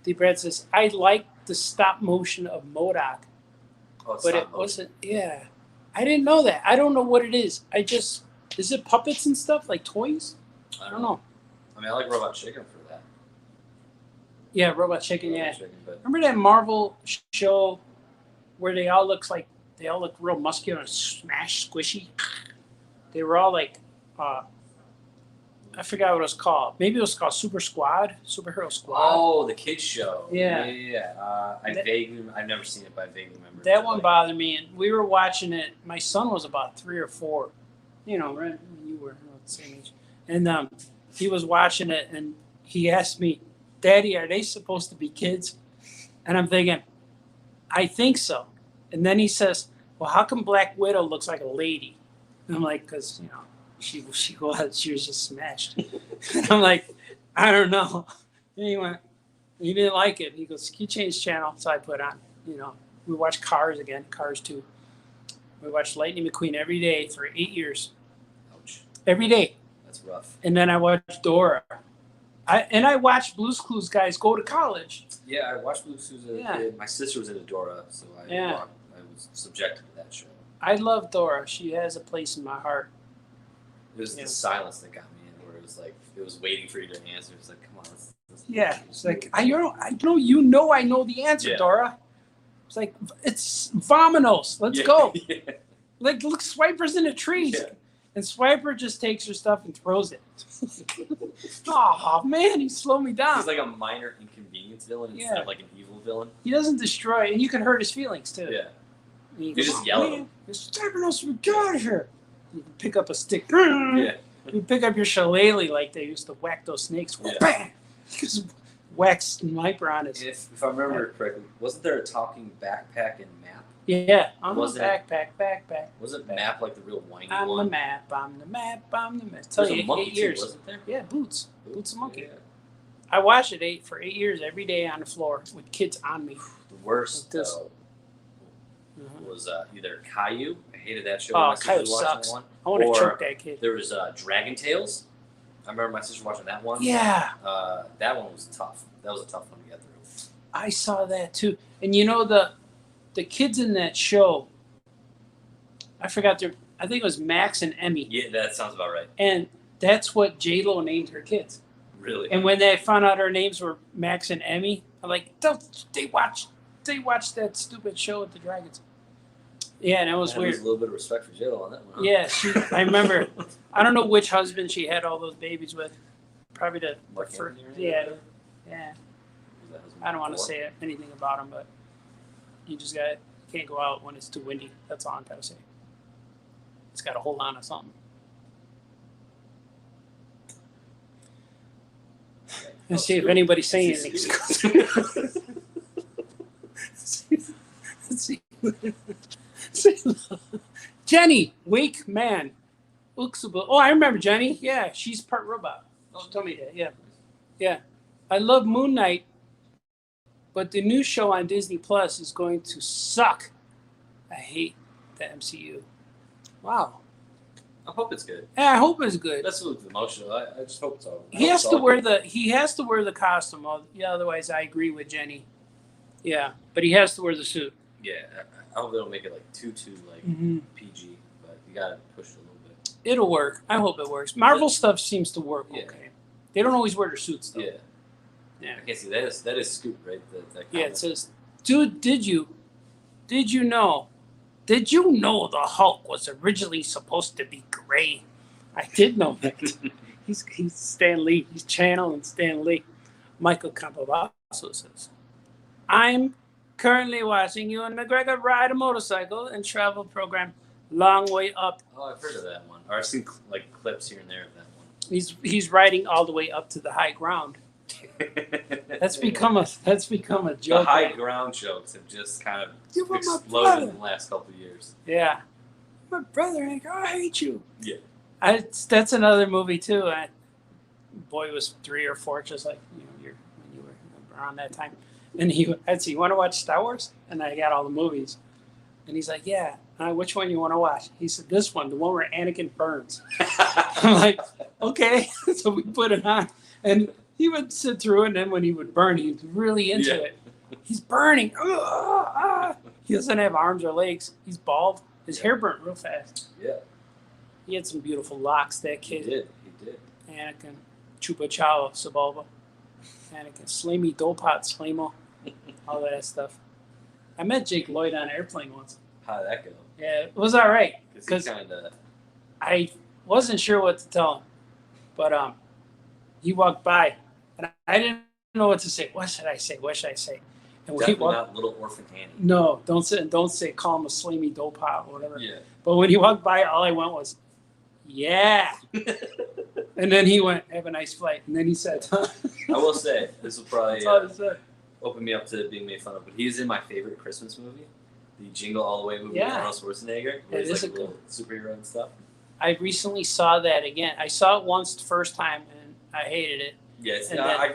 Deep Brad says, I like the stop motion of MODOK. Oh, but it wasn't. Yeah. I didn't know that. I don't know what it is. Is it puppets and stuff, like toys? I don't know. I mean, I like Robot Chicken for that. Yeah, Robot Chicken, Remember that Marvel show where they all look real muscular and squishy? They were all like, I forgot what it was called. Maybe it was called Superhero Squad. Oh, the kids show. Yeah. I've never seen it, but I vaguely remember. That one bothered me, and we were watching it. My son was about 3 or 4, right when you were the same age. And he was watching it, and he asked me, Daddy, are they supposed to be kids? And I'm thinking, I think so. And then he says, well, how come Black Widow looks like a lady? And I'm like, because, she was just smashed. And I'm like, I don't know. And he went, he didn't like it. He goes, can you change channel? So I put on, we watched Cars again, Cars 2. We watched Lightning McQueen every day for 8 years. Ouch. Every day. That's rough. And then I watched Dora. I watched Blue's Clues guys go to college. Yeah, I watched Blue's Clues as a kid. My sister was into Dora, so I was subjected to that show. I love Dora. She has a place in my heart. It was the silence that got me in, where it was like it was waiting for you to answer. It's like, come on, let's it's like I know I know the answer, Dora. It's like it's Vominos. Let's go. Like look, Swiper's in the trees. Yeah. And Swiper just takes her stuff and throws it. Oh man, he slowed me down. He's like a minor inconvenience villain instead of like an evil villain. He doesn't destroy, and you can hurt his feelings too. Yeah. You just yell at him. Swiper, we get out of here. You can pick up a stick. Yeah. You pick up your shillelagh like they used to whack those snakes. Yeah. Bang! Just whack Sniper on his. If I remember correctly, wasn't there a talking backpack and map? Yeah, I'm the backpack. Wasn't map like the real whiny I'm one? the map. There's a monkey 8 years. Too, wasn't there? Yeah, Boots the monkey. Yeah. I watched it for 8 years every day on the floor with kids on me. The worst though was either Caillou. I hated that show. Oh, Caillou sucks. One. I want to choke that kid. There was Dragon Tales. I remember my sister watching that one. Yeah. That one was tough. That was a tough one to get through. I saw that too. And you know the kids in that show, I forgot I think it was Max and Emmy. Yeah, that sounds about right. And that's what J-Lo named her kids. Really? And when they found out her names were Max and Emmy, I'm like, they watched that stupid show with the dragons. Yeah, and that was weird. There's a little bit of respect for J-Lo on that one. Huh? Yeah, I remember. I don't know which husband she had all those babies with. Probably the first. Yeah. I don't want to say anything about him, but you just can't go out when it's too windy. That's all I'm trying to say. It's got to hold on to something. Let's see if anybody's saying anything. Let's see. Jenny, Wake Man. Oh, I remember Jenny. Yeah, she's part robot. She told me that. Yeah. I love Moon Knight, but the new show on Disney Plus is going to suck. I hate the MCU. Wow. I hope it's good. Yeah, I hope it's good. That's what's emotional. I just hope so. He has to wear the costume. Yeah, otherwise I agree with Jenny. Yeah, but he has to wear the suit. Yeah, I hope they don't make it like too PG, but you gotta push it a little bit. It'll work. I hope it works. Marvel stuff seems to work okay. They don't always wear their suits though. Yeah. I can't see that is Scoop, right? That it says, dude, did you know the Hulk was originally supposed to be gray? I did know that. He's Stan Lee. He's channeling Stan Lee. Michael Campobasso says, I'm currently watching Ewan McGregor ride a motorcycle and travel program Long Way Up. Oh, I've heard of that one. Or I've seen like clips here and there of that one. He's riding all the way up to the high ground. That's become a joke. The high ground jokes have just kind of exploded in the last couple of years. Yeah, my brother, I hate you. Yeah, that's another movie too. Boy was 3 or 4, just like when you were around that time. And I'd say, you want to watch Star Wars? And I got all the movies. And he's like, yeah. Which one you want to watch? He said, this one, the one where Anakin burns. I'm like, okay. So we put it on. And he would sit through it, and then when he would burn, he was really into it. He's burning. He doesn't have arms or legs. He's bald. His hair burnt real fast. Yeah. He had some beautiful locks, that kid. He did. Anakin. Chupa Chao Sebulba. Anakin. Slimy Dopot Slimo. All that stuff. I met Jake Lloyd on an airplane once. How'd that go? Yeah, it was all right. Because I wasn't sure what to tell him. But he walked by, and I didn't know what to say. What should I say? And definitely not Little Orphan Annie. No, don't say call him a slimy dopot or whatever. Yeah. But when he walked by, all I went was, yeah. And then he went, have a nice flight. And then he said, I will say, this will probably open me up to being made fun of, but he's in my favorite Christmas movie, the Jingle All the Way movie with Arnold Schwarzenegger, where he's like a little superhero and stuff. I recently saw that again. I saw it once the first time, and I hated it. Yeah,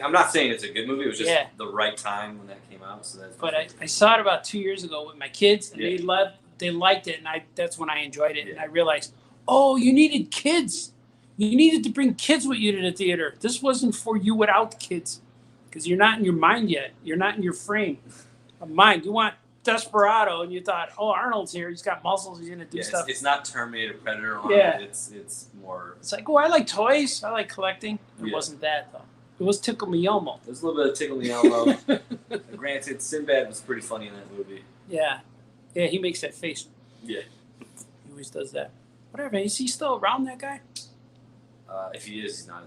I'm not saying it's a good movie. It was just the right time when that came out. So that's. But I saw it about 2 years ago with my kids, and they loved they liked it, and that's when I enjoyed it, and I realized, oh, you needed kids. You needed to bring kids with you to the theater. This wasn't for you without kids, because you're not in your mind yet. You're not in your frame of mind. You want Desperado, and you thought, oh, Arnold's here. He's got muscles. He's gonna do stuff. It's not Terminator, Predator, Arnold. Yeah. It's more. It's like, oh, I like toys. I like collecting. It wasn't that though. It was Tickle Me Elmo. There's a little bit of Tickle Me Elmo. Granted, Sinbad was pretty funny in that movie. Yeah, he makes that face. Yeah. He always does that. Whatever. Is he still around, that guy? If he is, he's not.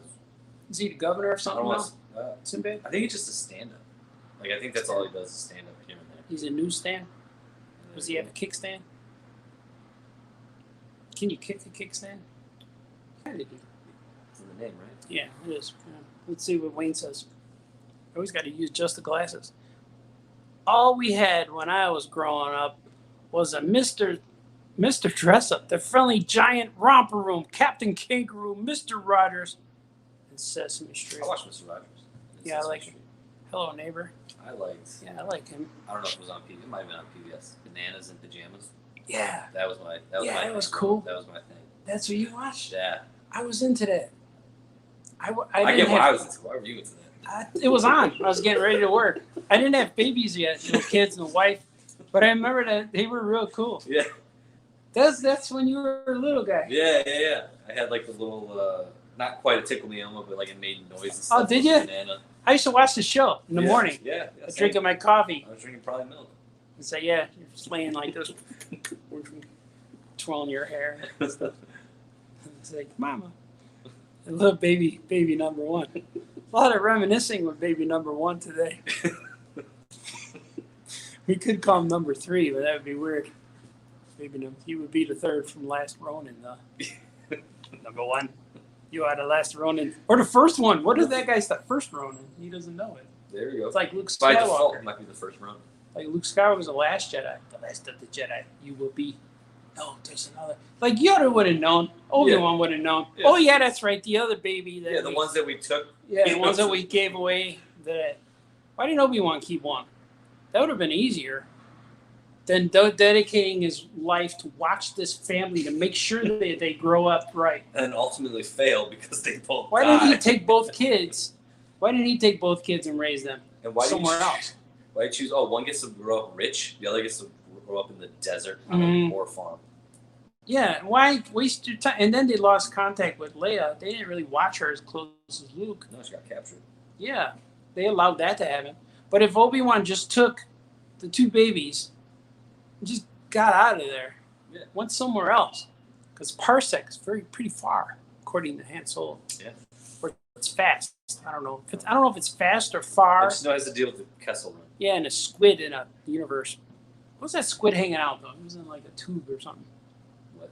Is he the governor or something now? Sinbad? I think he's just a stand-up. Like, I think that's all he does is stand-up here and there. He's a newsstand? Does he have a kickstand? Can you kick a kickstand? Kind of do. It's in the name, right? Yeah, it is. Yeah. Let's see what Wayne says. I always got to use just the glasses. All we had when I was growing up was a Mr. Dress-Up, the Friendly Giant, Romper Room, Captain Kangaroo, Mr. Rogers, and Sesame Street. I watched Mr. Rogers. Yeah, I like him. Hello, Neighbor. I liked. Yeah, I like him. I don't know if it was on PBS. It might have been on PBS. Bananas in Pajamas. Yeah. That was my. That was cool. That was my thing. That's what you watched? Yeah. I was into that. I get why I was into. Why were you into that? It was on. I was getting ready to work. I didn't have babies yet, no kids, no wife, but I remember that they were real cool. Yeah. That's when you were a little guy. Yeah. I had like the little, not quite a Tickle Me Elmo, but like it made noise and stuff. Oh, did you? Banana. I used to watch the show in the morning. Yeah. Drinking my coffee. I was drinking probably milk. And say, yeah, you're just laying like this, twirling your hair and stuff. It's like, Mama. I love baby number one. A lot of reminiscing with baby number one today. We could call him number 3, but that would be weird. He would be the third from Last Ronin, though. Number 1. You are the last Ronin. Or the first one. What if that guy's the first Ronin? He doesn't know it. There you go. It's like Luke Skywalker. By default, it might be the first Ronin. Like Luke Skywalker was the last Jedi. The last of the Jedi. You will be. No, there's another. Like Yoda would have known. Obi-Wan would have known. Yeah. Oh, yeah, that's right. The other baby. The ones that we took. Yeah, the ones that we gave away. Why didn't Obi-Wan keep one? That would have been easier than dedicating his life to watch this family to make sure that they grow up right. And ultimately fail because they both Why didn't he take both kids? Why didn't he take both kids and raise them somewhere else? Why choose? Oh, one gets to grow up rich, the other gets to grow up in the desert on a poor farm. Yeah, why waste your time? And then they lost contact with Leia. They didn't really watch her as close as Luke. No, she got captured. Yeah, they allowed that to happen. But if Obi-Wan just took the 2 babies and just got out of there, went somewhere else, because parsec is pretty far, according to Han Solo. Yeah. Or it's fast. I don't know. I don't know if it's fast or far. I just know it has to deal with the Kessel Run. Yeah, and a squid in a universe. What's that squid hanging out though? It was in like a tube or something. What?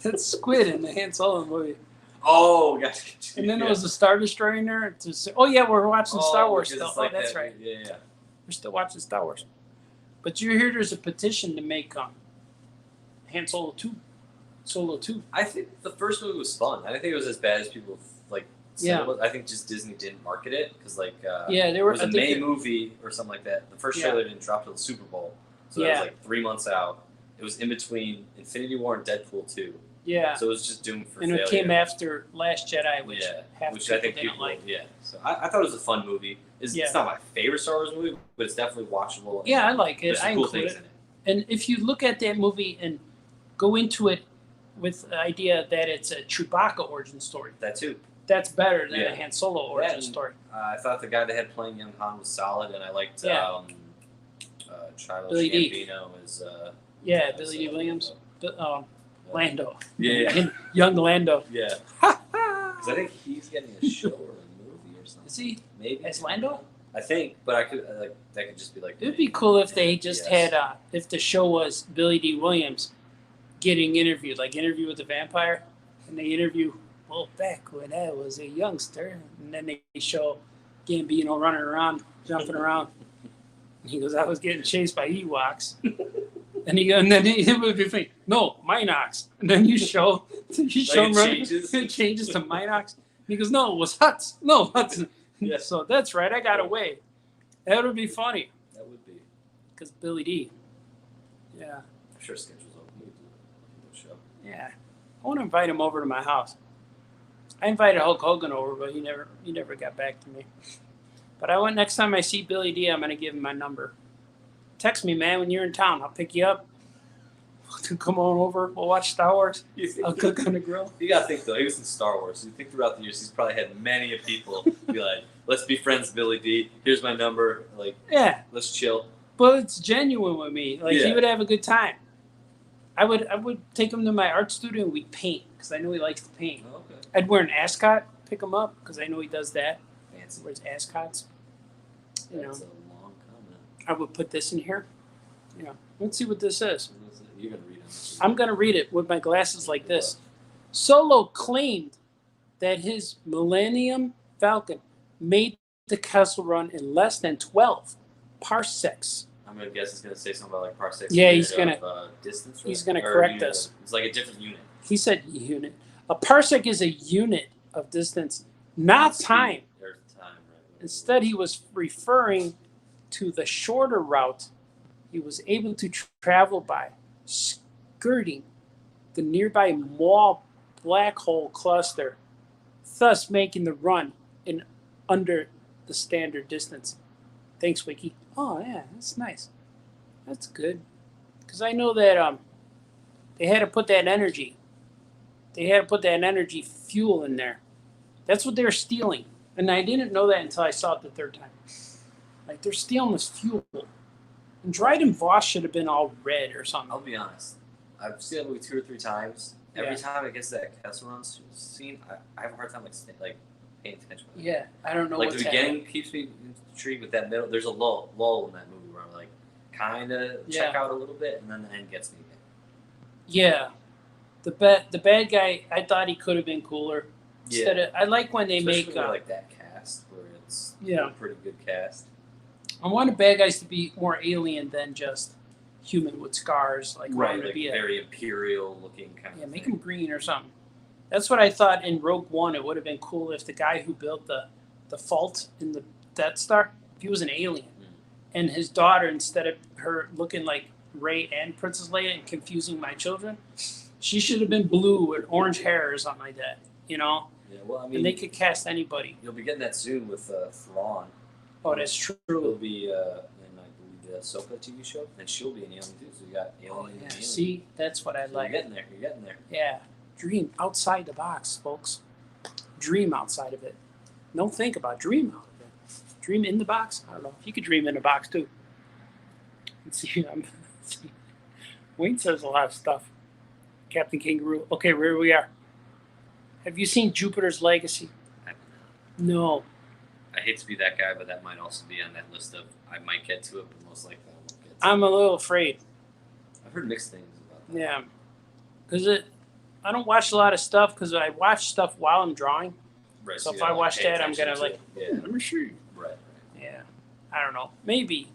That squid in the Han Solo movie. Oh, gotcha. And then there was a Star Destroyer in there. We're watching Star Wars still. Like that's right. Yeah. We're still watching Star Wars. But you hear there's a petition to make Han Solo 2. Solo 2. I think the first movie was fun. I didn't think it was as bad as people said it was. I think just Disney didn't market it because they were. It was a May movie or something like that. The first trailer didn't drop till the Super Bowl, so that was like 3 months out. It was in between Infinity War and Deadpool 2. Yeah. So it was just doomed for failure. And it came after Last Jedi, which I think people like. Yeah. So I thought it was a fun movie. It's not my favorite Star Wars movie, but it's definitely watchable. Yeah, I like it. I cool include things it. in it. And if you look at that movie and go into it with the idea that it's a Chewbacca origin story. That too. That's better than a Han Solo origin story. I thought the guy they had playing young Han was solid, and I liked Childish Billy Gambino as Billy D. Williams. Lando. Yeah. Young Lando. Yeah. Because I think he's getting a show or a movie or something. Is he? Maybe. As Lando? I think, but I could that could just be like. It would be cool if they just had if the show was Billy D. Williams getting interviewed, like Interview with the Vampire, and they interview back when I was a youngster, and then they show Gambino running around, jumping around. And he goes, I was getting chased by Ewoks. And then it would be funny. No, Minox. And then you show him running. It changes to Minox. And he goes, no, it was Huts. No, Huts. Yeah. So that's right. I got away. That would be funny. That would be. Because Billy D. Yeah. I'm sure schedule's open. We can do a show. Yeah. I want to invite him over to my house. I invited Hulk Hogan over, but he never got back to me. But I want next time I see Billy D, I'm gonna give him my number. Text me, man, when you're in town. I'll pick you up. Come on over. We'll watch Star Wars. I'll cook on the grill. You gotta think though. He was in Star Wars. You think throughout the years, he's probably had many of people be like, "Let's be friends, Billy D. Here's my number. Like, Yeah. let's chill." But it's genuine with me. Like he would have a good time. I would take him to my art studio and we'd paint because I know he likes to paint. Oh, okay. I'd wear an ascot, pick him up because I know he does that. Fancy. He wears ascots. You That's know. a long comment. I would put this in here. Yeah. Let's see what this is. You're gonna read it. I'm gonna read it with my glasses like this. Solo claimed that his Millennium Falcon made the Kessel Run in less than 12 parsecs. I'm gonna guess it's gonna say something about like parsecs. Yeah, he's gonna distance. he's gonna correct us. It's like a different unit. He said unit. A parsec is a unit of distance, not time. Or time, right? Instead, he was referring to the shorter route he was able to travel by, skirting the nearby Mall black hole cluster, thus making the run in under the standard distance. Thanks, Wiki. Oh, yeah, that's nice. That's good. Because I know that they had to put that energy. They had to put that energy fuel in there. That's what they're stealing. And I didn't know that until I saw it the third time. Like, they're stealing this fuel. And Dryden Voss should have been all red or something. I'll be honest. I've seen that movie 2 or 3 times. Every time I get to that Kessel Run scene, I have a hard time like paying attention. Yeah, I don't know like what's the beginning happening. keeps me intrigued with that middle. There's a lull in that movie where I'm like, kind of check out a little bit, and then the end gets me again. Yeah, the bad guy. I thought he could have been cooler. Instead of, I like when they Especially make when like that cast where it's a pretty good cast. I want the bad guys to be more alien than just human with scars. Like Right, to like be very imperial looking kind of yeah, make thing. him green or something. That's what I thought in Rogue One. It would have been cool if the guy who built the fault in the Death Star, if he was an alien, and his daughter, instead of her looking like Rey and Princess Leia and confusing my children, she should have been blue with orange hair or something like that. You know. Yeah, well, I mean, and they could cast anybody. You'll be getting that soon with Thrawn. Oh, that's true. It'll be in, I believe, the Ahsoka TV show, and she'll be an alien too. So you got alien. Oh, yeah. And alien. See, that's what I like. You're getting there. You're getting there. Yeah. Dream outside the box, folks. Dream outside of it. Don't think about it. Dream out of it. Dream in the box. I don't know. You could dream in the box too. Let's see. Wayne says a lot of stuff. Captain Kangaroo. Okay, where we are. Have you seen Jupiter's Legacy? No. I hate to be that guy, but that might also be on that list of I might get to it, but most likely I won't get to it. I'm a little afraid. I've heard mixed things about that. Yeah. Because I don't watch a lot of stuff because I watch stuff while I'm drawing. Right, So you if I gotta, watch pay that, I'm going to attention like, to it. let me see. Right. Yeah. I don't know. Maybe.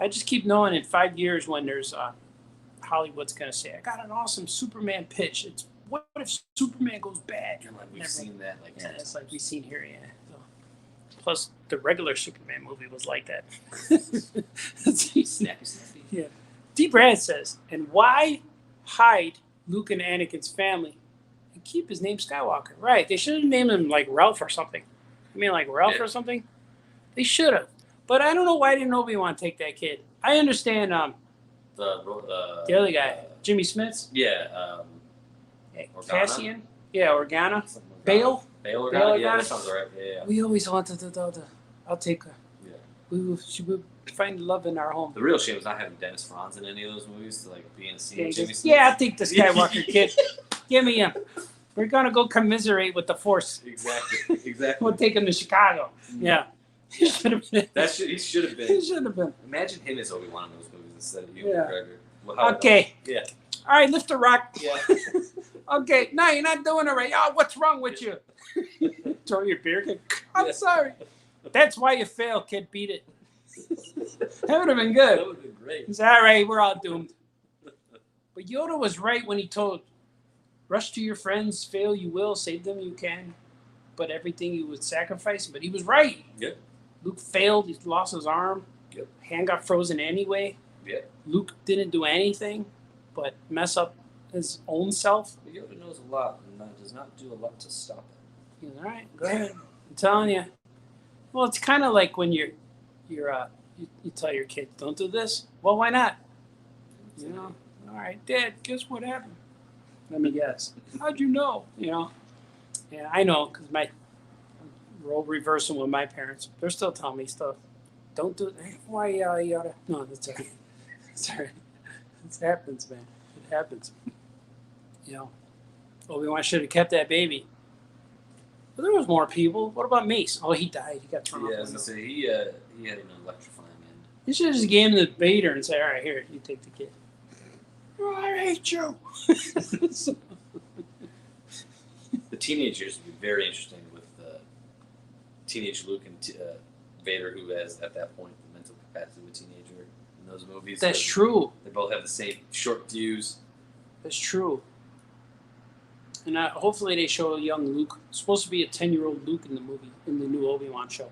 I just keep knowing in 5 years when there's Hollywood's going to say, I got an awesome Superman pitch. It's what if Superman goes bad? And like we've seen that like Yeah, it's like we've seen here, yeah. So, plus, the regular Superman movie was like that. snappy. Yeah. D. Brad says, and why hide Luke and Anakin's family and keep his name Skywalker? Right. They should have named him like Ralph or something. I mean, like Ralph or something? They should have. But I don't know why didn't Obi-Wan take that kid. I understand The the other guy, Jimmy Smits. Yeah. Organa? Cassian. Yeah, Organa. Organa. Bale. Bale Bale Organa. Yeah, Organa? that sounds right. Yeah. We always wanted the daughter. I'll take her. Yeah. She will find love in our home. The real shame is not having Dennis Franz in any of those movies to like be in a scene with Jimmy Smith. Yeah, I'll take the Skywalker kid. Give me him. We're gonna go commiserate with the Force. Exactly. We'll take him to Chicago. Yeah. He should have been. He should have been. He should have been. Imagine him as Obi-Wan in those movies instead of you, Yeah. McGregor. Well, Okay. Yeah. All right, lift the rock. Yeah. Okay. No, you're not doing it right. Oh, what's wrong with you? Throw your beer kid. I'm sorry. That's why you fail, kid. Beat it. That would have been good. That would have been great. He's all right. We're all doomed. But Yoda was right when he told, rush to your friends, fail you will, save them you can, but everything you would sacrifice. But he was right. Yep. Luke failed. He lost his arm. Yep. Hand got frozen anyway. Yeah. Luke didn't do anything but mess up his own self. Yoda knows a lot and does not do a lot to stop it. He's, all right, go ahead. I'm telling you. Well, it's kind of like when you tell your kids, don't do this. Well, why not? You know, all right, Dad, guess what happened? Let me guess. How'd you know? You know? Yeah, I know, because my role reversing with my parents. They're still telling me stuff. Don't do it. Why, yada. No, that's all right. It's all right. It happens, man. It happens. You know, Obi-Wan should have kept that baby. But there was more people. What about Mace? Oh, he died. He got thrown off. Yeah, I was going to say, he had an electrifying end. He should have just gave him the Vader and say, all right, here, you take the kid. Oh, I hate you. The teenagers would be very interesting with teenage Luke and Vader, who has, at that point, the mental capacity of a teenager in those movies. That's true. They both have the same short fuse. That's true. And hopefully they show a young Luke. It's supposed to be a 10-year-old Luke in the movie, in the new Obi-Wan show.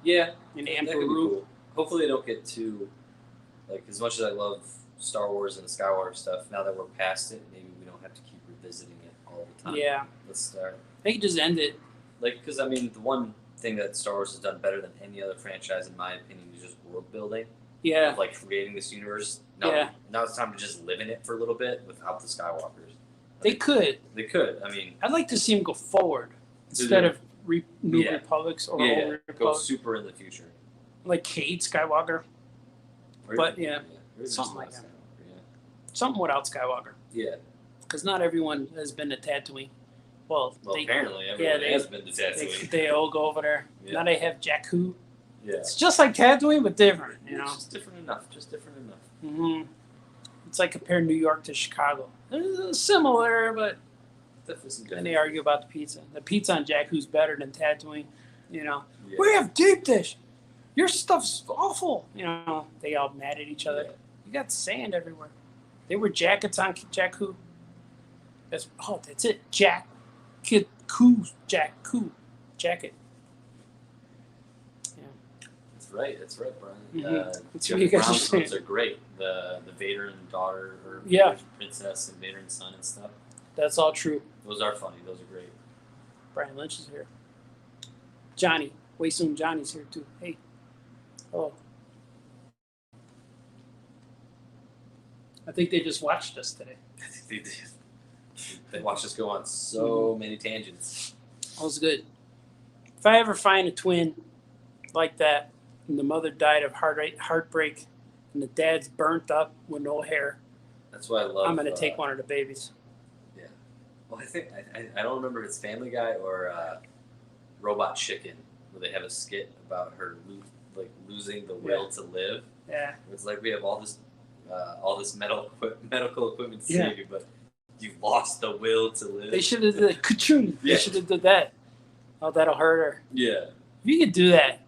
Yeah. In that could be Emperor. cool. Hopefully they don't get too, like, as much as I love Star Wars and the Skywalker stuff, now that we're past it, maybe we don't have to keep revisiting it all the time. Yeah. Let's start. They could just end it. Like, because, I mean, the one thing that Star Wars has done better than any other franchise, in my opinion, is just world building. Yeah. Of, like, creating this universe. Yeah. Now it's time to just live in it for a little bit without the Skywalkers. They could. They could. I mean, I'd like to see them go forward instead of New Republics or Old Republic. Go super in the future. Like Cade Skywalker. But, yeah. Something like that. Something without Skywalker. Yeah. Because not everyone has been to Tatooine. Well, apparently everyone has been to Tatooine. They all go over there. Yeah. Now they have Jakku. Yeah. It's just like Tatooine, but different, you know. Just different enough. Mm-hmm. It's like compare New York to Chicago. It's similar, but definitely some then they argue about the pizza. The pizza on Jakku's better than Tatooine, you know. Yeah. We have deep dish. Your stuff's awful. You know, they all mad at each other. Yeah. You got sand everywhere. They wear jackets on Jakku. That's it. Jakku jacket. Yeah. That's right, Brian. Mm-hmm. That's what you guys are saying. Are great. The Vader and daughter, or princess and Vader and son and stuff. That's all true. Those are funny. Those are great. Brian Lynch is here. Johnny. Way soon Johnny's here too. Hey. Oh. I think they just watched us today. I think they did. They watched us go on so many tangents. That was good. If I ever find a twin like that, and the mother died of heartbreak, and the dad's burnt up with no hair, that's why I love. I'm going to take one of the babies. Yeah. Well, I think I don't remember if it's Family Guy or Robot Chicken, where they have a skit about her losing the will to live. Yeah. It's like we have all this medical equipment to save you, but you've lost the will to live. They should have did ka-choom. They should have did that. Oh, that'll hurt her. Yeah. If you could do that,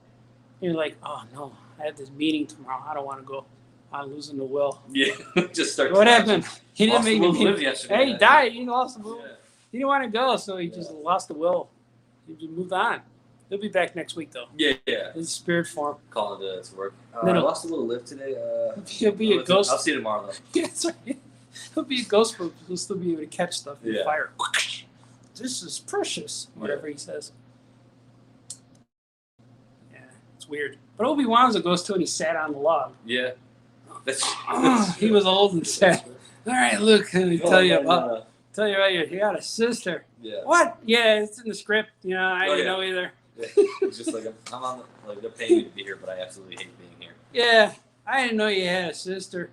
you're like, oh no, I have this meeting tomorrow. I don't want to go. I'm losing the will. Yeah. Just start. What happened? He didn't make the will the to live yesterday. Hey, he died. He lost the will. Yeah. He didn't want to go, so he just lost the will. He just moved on. He'll be back next week though. Yeah. In spirit form. Calling to work. No. I lost a little lift today. He'll be a ghost. I'll see you tomorrow though. Yeah, that's right. He'll be a ghost, but he'll still be able to catch stuff in the fire. This is precious. Whatever he says. Yeah, it's weird. But Obi-Wan's a ghost too, and he sat on the log. Yeah. That's he was old and sad. All right, Luke, let me tell you about you got a sister. Yeah. What? Yeah, it's in the script. You know, I didn't know either. Yeah. It's just like I'm on they're paying me to be here, but I absolutely hate being here. Yeah, I didn't know you had a sister.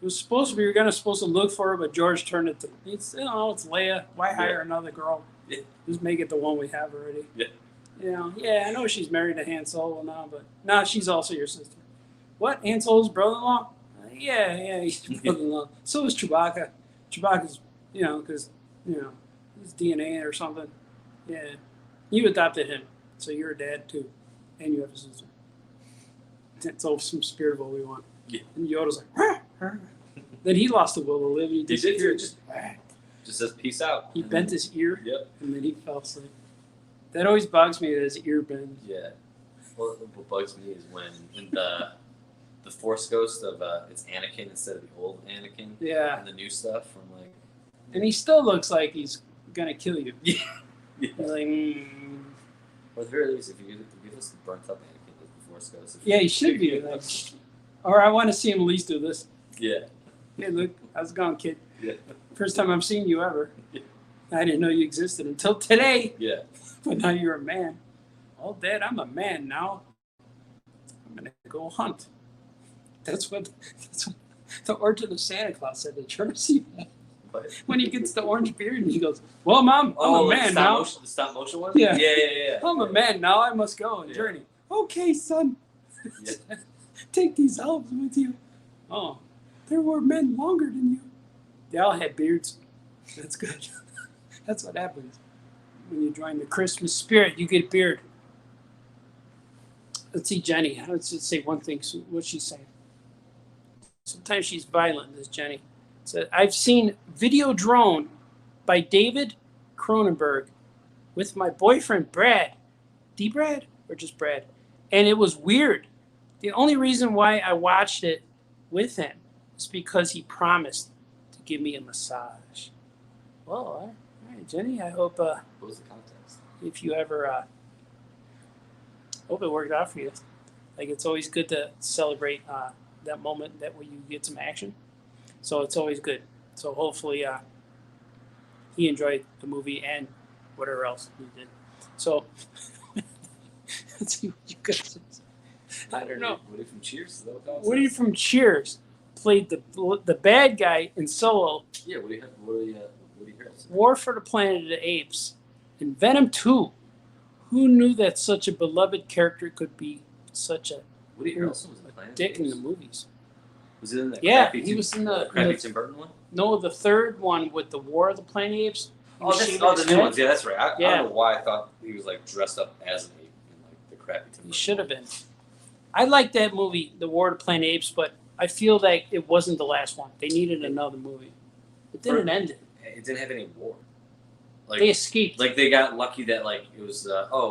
It was supposed to be, we were supposed to look for her, but George turned it to, it's Leia. Why hire another girl? Yeah. Just make it the one we have already. Yeah. You know, I know she's married to Han Solo now, but no, she's also your sister. What? Han Solo's brother-in-law? Yeah, he's your brother-in-law. So is Chewbacca. Chewbacca's, because, his DNA or something. Yeah. You adopted him, so you're a dad too, and you have a sister. It's all some spirit of Obi-Wan. Yeah. And Yoda's like, then he lost the will to live, and he disappeared. Just says peace out. He bent his ear, yep, and then he fell asleep. That always bugs me that his ear bends. Yeah. Well, what bugs me is when in the the Force Ghost of it's Anakin instead of the old Anakin. Yeah. And the new stuff from like. And he still looks like he's gonna kill you. Yeah. You're like, Or at the very least, if you give us the burnt up Anakin as the Force Ghost. Yeah, he should be. Like, or I want to see him at least do this. Yeah. Hey, look, how's it going, kid? Yeah. First time I've seen you ever. Yeah. I didn't know you existed until today. Yeah. But now you're a man. Oh, Dad, I'm a man now. I'm gonna go hunt. That's what the Orchard of Santa Claus said to Jersey. When he gets the orange beard and he goes, "Well, Mom, I'm a man now." The stop motion one? Yeah. Yeah. I'm a man now. I must go and journey. Okay, son. Yeah. Take these elves with you. Oh, there were men longer than you. They all had beards. That's good. That's what happens when you join the Christmas spirit. You get a beard. Let's see, Jenny. Let's just say one thing. So what's she saying? Sometimes she's violent, this Jenny. So I've seen Video Drone by David Cronenberg with my boyfriend Brad. D-Brad or just Brad? And it was weird. The only reason why I watched it with him is because he promised to give me a massage. Well, all right, Jenny, I hope What was the context? if you ever hope it worked out for you. Like, it's always good to celebrate that moment that where you get some action. So it's always good. So hopefully he enjoyed the movie and whatever else he did. So let's see what you guys. I don't know. Woody from Cheers? Is that what that was? Woody from Cheers played the bad guy in Solo. Yeah, Woody Harrelson. War for the Planet of the Apes, and Venom 2. Who knew that such a beloved character could be such a Woody Harrelson was in Planet dick of the in the Apes? movies? Was it in that Yeah, crappy he was in the crappy Tim Burton one? No, the third one with the War of the Planet of the Apes. The new ones. Yeah, that's right. I Yeah. don't know why I thought he was like dressed up as an ape in like the crappy Tim Burton. He should have been. I like that movie, The War of the Planet of the Apes, but I feel like it wasn't the last one. They needed another movie. It didn't end it. It didn't have any war. Like, They escaped. Like they got lucky that like it was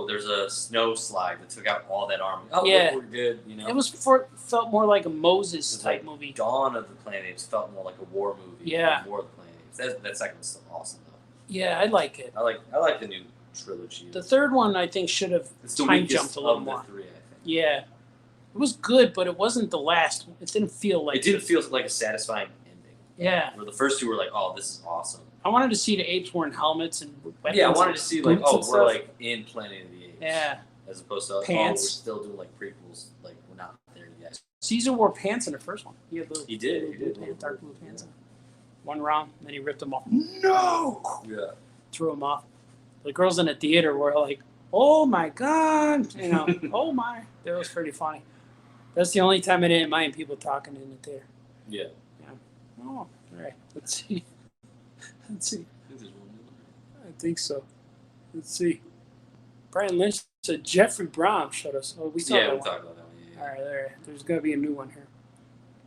there's a snow slide that took out all that army. Oh, Yeah. look, we're good. You know. It felt more like a Moses It's type like movie. Dawn of the Planet of the Apes felt more like a war movie. Yeah. Than War of the Planet of the Apes. That second was still awesome though. Yeah, I like it. I like the new trilogy. The third one, I think, should have It's the time weakest jumped a little of the more. three, I think. Yeah, it was good, but it wasn't the last. It didn't feel like It didn't feel like a satisfying ending. Yeah, Where the first two were like, oh, this is awesome. I wanted to see the apes wearing helmets and weapons. Yeah, I wanted to see like, boots oh, and we're stuff. like in Planet of the Apes. Yeah, As opposed to, Pants. we're still doing like prequels, like we're not there yet. Caesar wore pants in the first one. He had little, He did, little he blue did. pants, dark blue pants. On. One round, then he ripped them off. No, Yeah. threw them off. The girls in the theater were like, "Oh my god!" You know, "Oh my." That was pretty funny. That's the only time I didn't mind people talking in the theater. Yeah. Oh, all right. Let's see. Let's see. I think there's one more. I think so. Let's see. Brian Lynch said Jeffrey Brown showed us. Oh, we saw Yeah, that we one. talked about that one. Yeah. All right, there's going to be a new one here.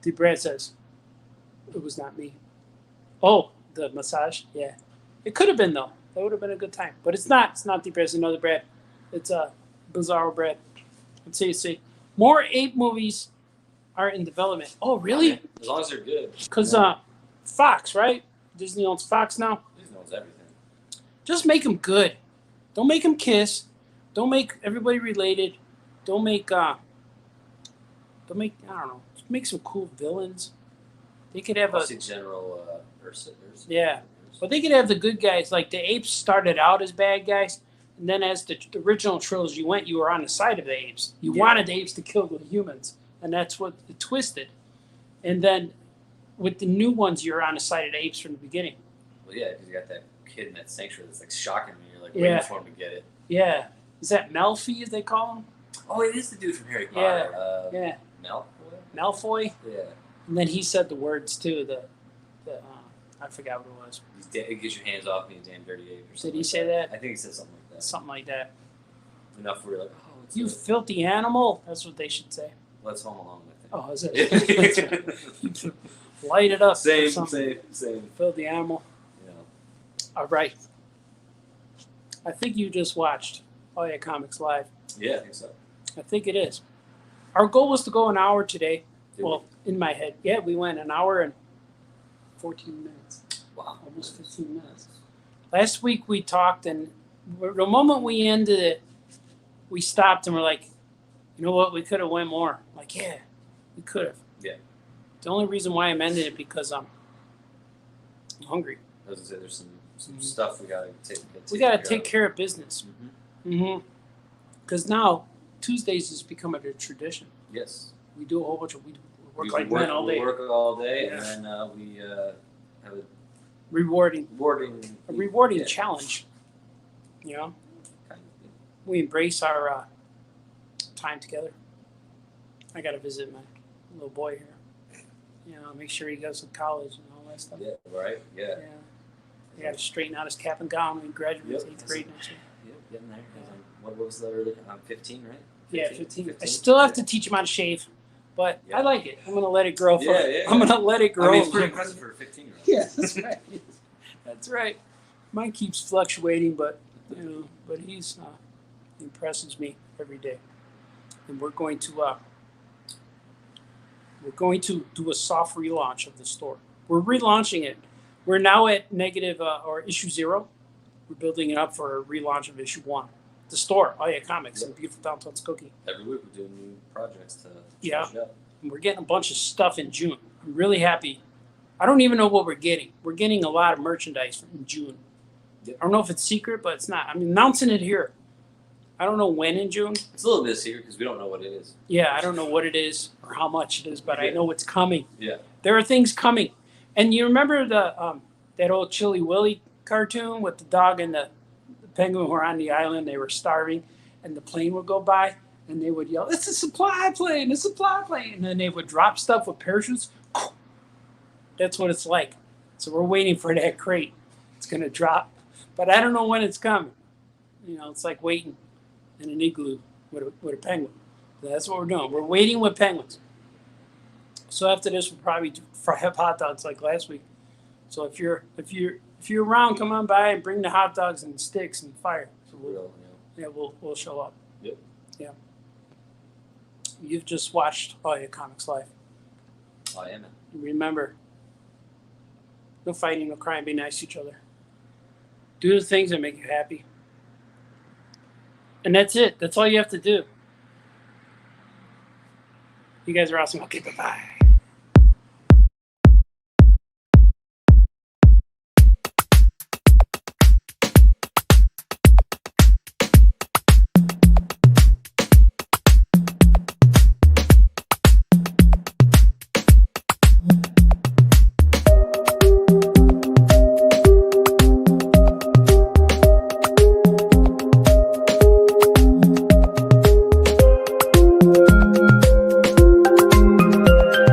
D. Brad says, it was not me. Oh, the massage? Yeah. It could have been, though. That would have been a good time. But it's not. It's not D. Brad. It's another Brad. It's Bizarro Brad. Let's see. More ape movies are in development. Oh, really? Okay. As long as they're good. Because Fox, right? Disney owns Fox now. Disney knows everything. Just make them good. Don't make them kiss. Don't make everybody related. Don't make I don't know. Just make some cool villains. They could have Obviously, General Ursa. Yeah. But they could have the good guys. Like the apes started out as bad guys, and then as the original trilogy went, you were on the side of the apes. You wanted the apes to kill the humans, and that's what it twisted. And then with the new ones, you're on the side of the apes from the beginning. Well, yeah, because you got that kid in that sanctuary that's like shocking me. You're like Yeah. waiting for him to get it. Yeah. Is that Malfi, as they call him? Oh, it is the dude from Harry Potter. Yeah. Malfoy? Malfoy. Yeah. And then he said the words too. I forgot what it was. It gets your hands off me, you damn dirty ape. Or Did something he like say that? I think he said something like that. Something like that. Enough where you're like, oh, it's You filthy animal. That's what they should say. Let's Home Alone with it. Oh, is it? Light it up. or Same. something. Filthy animal. Yeah. All right. I think you just watched Ayc Live. Yeah, I think so. I think it is. Our goal was to go an hour today. Well, in my head, yeah, we went an hour and 14 minutes. Wow. Almost 15 minutes. Last week we talked, and the moment we ended it, we stopped and we're like, you know what? We could have went more. Like, yeah, we could have. Yeah. The only reason why I'm ending it because I'm hungry. I was gonna say there's some stuff we gotta take. We gotta take care of business. Because now Tuesdays has become a tradition. Yes. We do a whole bunch of we work We like men all day. We work all day, Yeah. and then we have a Rewarding yeah. challenge. You know, Kind we embrace our time together. I got to visit my little boy here. You know, make sure he goes to college and all that stuff. Yeah. Right. Yeah. I got to straighten out his cap and gown when he graduates Yep. 8th grade next year. Yep. Getting there. What was the early? 15, right? Yeah, 15. I still have to teach him how to shave, but I like it. I'm gonna let it grow. I'm gonna let it grow. I mean, it's pretty impressive for a 15-year-old. Yeah, that's right. That's right. Mine keeps fluctuating, but he's he impresses me every day. And we're going to do a soft relaunch of the store. We're relaunching it. We're now at negative or issue 0. We're building it up for a relaunch of issue 1. The store, Ayc Comics in beautiful downtown Skokie. Every week we're doing new projects to Yeah. change it up. And we're getting a bunch of stuff in June. I'm really happy. I don't even know what we're getting. We're getting a lot of merchandise in June. Yep. I don't know if it's secret, but it's not. I'm announcing it here. I don't know when in June. It's a little bit secret because we don't know what it is. Yeah, I don't know what it is or how much it is, but I know it's coming. Yeah. There are things coming. And you remember the that old Chilly Willy cartoon with the dog and the penguin were on the island, they were starving, and the plane would go by, and they would yell, "It's a supply plane, it's a supply plane," and then they would drop stuff with parachutes. That's what it's like. So we're waiting for that crate. It's going to drop, but I don't know when it's coming. You know, it's like waiting in an igloo with a penguin. So that's what we're doing. We're waiting with penguins. So after this, we'll probably have hot dogs like last week. So if you're around, come on by and bring the hot dogs and sticks and fire. So we'll show up. Yep. Yeah. You've just watched Ayc Comics Live. I am. Remember, no fighting, no crying, be nice to each other. Do the things that make you happy. And that's it. That's all you have to do. You guys are awesome. Okay, bye-bye.